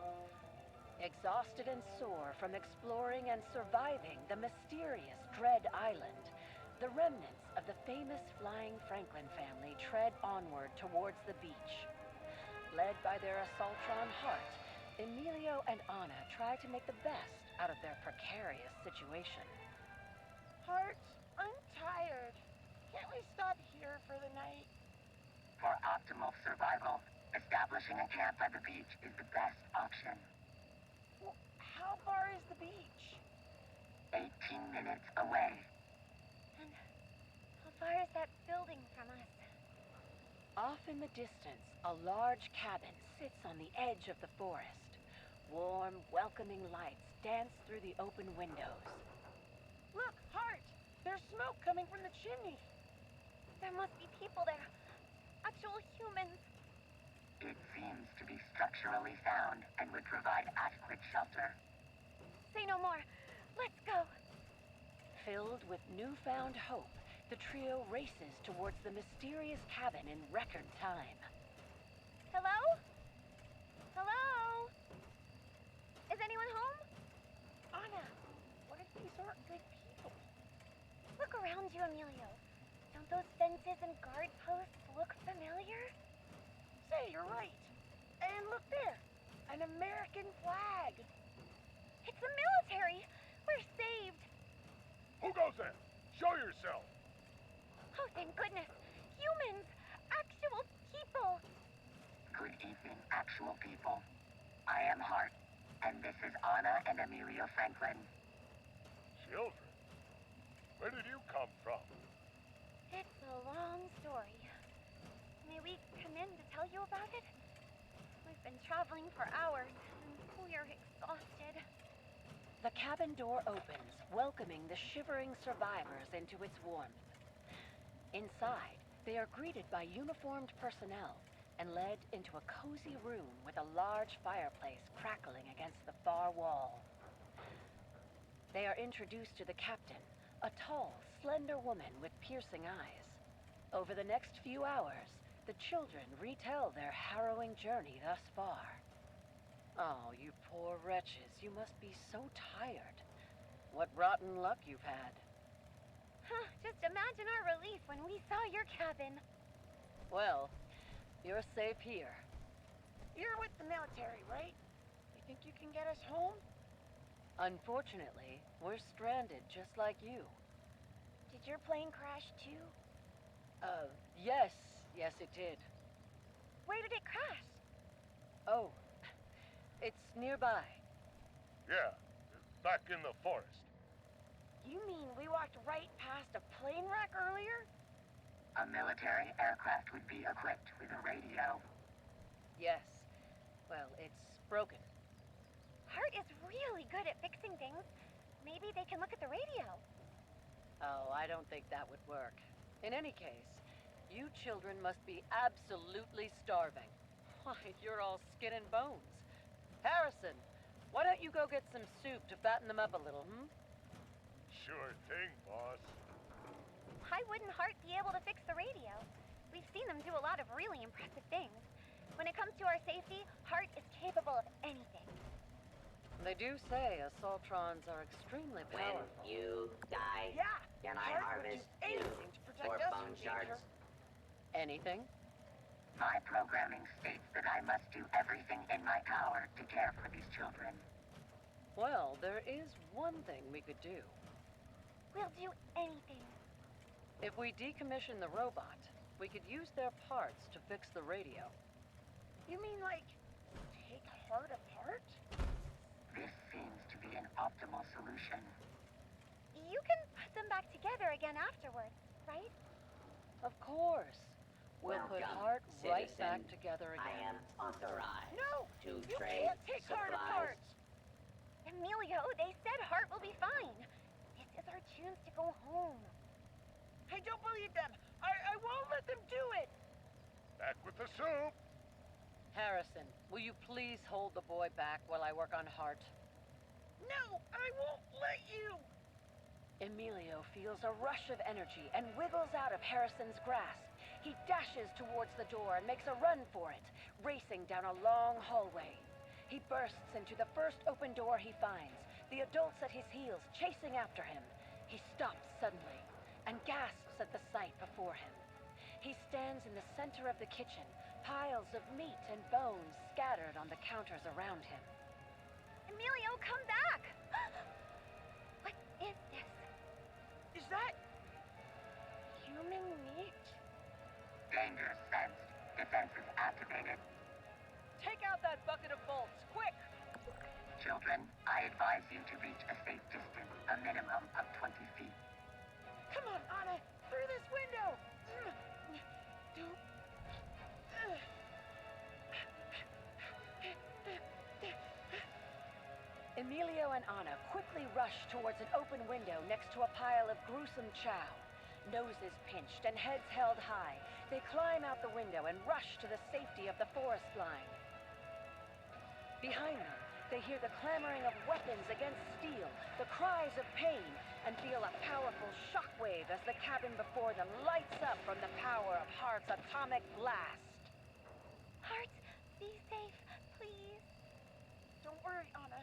Speaker 19: Exhausted and sore from exploring and surviving the mysterious Dread Island, the remnants of the famous Flying Franklin family tread onward towards the beach. Led by their Assaultron Hart, Emilio and Anna try to make the best out of their precarious situation.
Speaker 20: Hart, I'm tired. Can't we stop here for the night?
Speaker 21: For optimal survival, establishing a camp by the beach is the best option.
Speaker 20: Well, how far is the beach?
Speaker 21: 18 minutes away.
Speaker 22: And how far is that building from us?
Speaker 19: Off in the distance, a large cabin sits on the edge of the forest. Warm, welcoming lights dance through the open windows.
Speaker 20: Look, Hart! There's smoke coming from the chimney.
Speaker 22: There must be people there. Actual humans.
Speaker 21: It seems to be structurally sound and would provide adequate shelter.
Speaker 22: Say no more. Let's go.
Speaker 19: Filled with newfound hope, the trio races towards the mysterious cabin in record time.
Speaker 22: Hello? Hello? Is anyone home?
Speaker 20: Anna, what if these aren't good people?
Speaker 22: Look around you, Emilio. Don't those fences and guard posts look familiar?
Speaker 20: Say, you're right. And look there.
Speaker 19: An American flag!
Speaker 22: It's the military! We're saved!
Speaker 16: Who goes there? Show yourself!
Speaker 22: Oh, thank goodness! Humans! Actual people!
Speaker 21: Good evening, actual people. I am Hart, and this is Anna and Emilio Franklin.
Speaker 16: Children? Where did you come from?
Speaker 22: It's a long story. May we come in to tell you about it? We've been traveling for hours, and we're exhausted.
Speaker 19: The cabin door opens, welcoming the shivering survivors into its warmth. Inside, they are greeted by uniformed personnel and led into a cozy room with a large fireplace crackling against the far wall. They are introduced to the captain, a tall, slender woman with piercing eyes. Over the next few hours, the children retell their harrowing journey thus far. Oh, you poor wretches, you must be so tired. What rotten luck you've had.
Speaker 22: Huh, just imagine our relief when we saw your cabin.
Speaker 19: Well, you're safe here.
Speaker 20: You're with the military, right? You think you can get us home?
Speaker 19: Unfortunately, we're stranded just like you.
Speaker 22: Did your plane crash too?
Speaker 19: Yes, it did.
Speaker 22: Where did it crash?
Speaker 19: Oh, it's nearby.
Speaker 16: Yeah, back in the forest.
Speaker 20: You mean we walked right past a plane wreck earlier?
Speaker 21: A military aircraft would be equipped with a radio.
Speaker 19: Yes. Well, it's broken.
Speaker 22: Hart is really good at fixing things. Maybe they can look at the radio.
Speaker 19: Oh, I don't think that would work. In any case, you children must be absolutely starving. Why, you're all skin and bones. Harrison, why don't you go get some soup to fatten them up a little,
Speaker 16: Sure thing, boss.
Speaker 22: Why wouldn't Hart be able to fix the radio? We've seen them do a lot of really impressive things. When it comes to our safety, Hart is capable of anything.
Speaker 19: They do say assaultrons are extremely
Speaker 3: When
Speaker 19: powerful.
Speaker 3: you die, can I harvest you for bone shards?
Speaker 19: Anything?
Speaker 21: My programming states that I must do everything in my power to care for these children.
Speaker 19: Well, there is one thing we could do.
Speaker 22: We'll do anything.
Speaker 19: If we decommission the robot, we could use their parts to fix the radio.
Speaker 20: You mean like take Hart apart?
Speaker 21: This seems to be an optimal solution.
Speaker 22: You can put them back together again afterwards, right?
Speaker 19: Of course. We'll put
Speaker 3: Welcome,
Speaker 19: Hart right
Speaker 3: citizen.
Speaker 19: back together
Speaker 3: I
Speaker 19: again.
Speaker 3: am authorized
Speaker 20: No!
Speaker 3: to
Speaker 20: You
Speaker 3: trade
Speaker 20: can't take Hart apart!
Speaker 3: supplies.
Speaker 22: Emilio, they said Hart will be fine. This is our chance to go home.
Speaker 20: I don't believe them! I won't let them do it!
Speaker 16: Back with the soup.
Speaker 19: Harrison, will you please hold the boy back while I work on Hart?
Speaker 20: No, I won't let you!
Speaker 19: Emilio feels a rush of energy and wiggles out of Harrison's grasp. He dashes towards the door and makes a run for it, racing down a long hallway. He bursts into the first open door he finds, the adults at his heels chasing after him. He stops suddenly and gasps at the sight before him. He stands in the center of the kitchen, piles of meat and bones scattered on the counters around him.
Speaker 22: Emilio, come back! What is this?
Speaker 20: Is that human meat?
Speaker 21: Danger sensed. Defenses activated.
Speaker 19: Take out that bucket of bolts, quick!
Speaker 21: Children, I advise you to reach a safe distance, a minimum of 20 feet.
Speaker 20: Come on, Anna! Through this window! Don't...
Speaker 19: Emilio and Anna quickly rush towards an open window next to a pile of gruesome chow. Noses pinched and heads held high, they climb out the window and rush to the safety of the forest line. Behind them, they hear the clamoring of weapons against steel, the cries of pain, and feel a powerful shockwave as the cabin before them lights up from the power of Hart's atomic blast.
Speaker 22: Hart, be safe, please.
Speaker 20: Don't worry, Anna.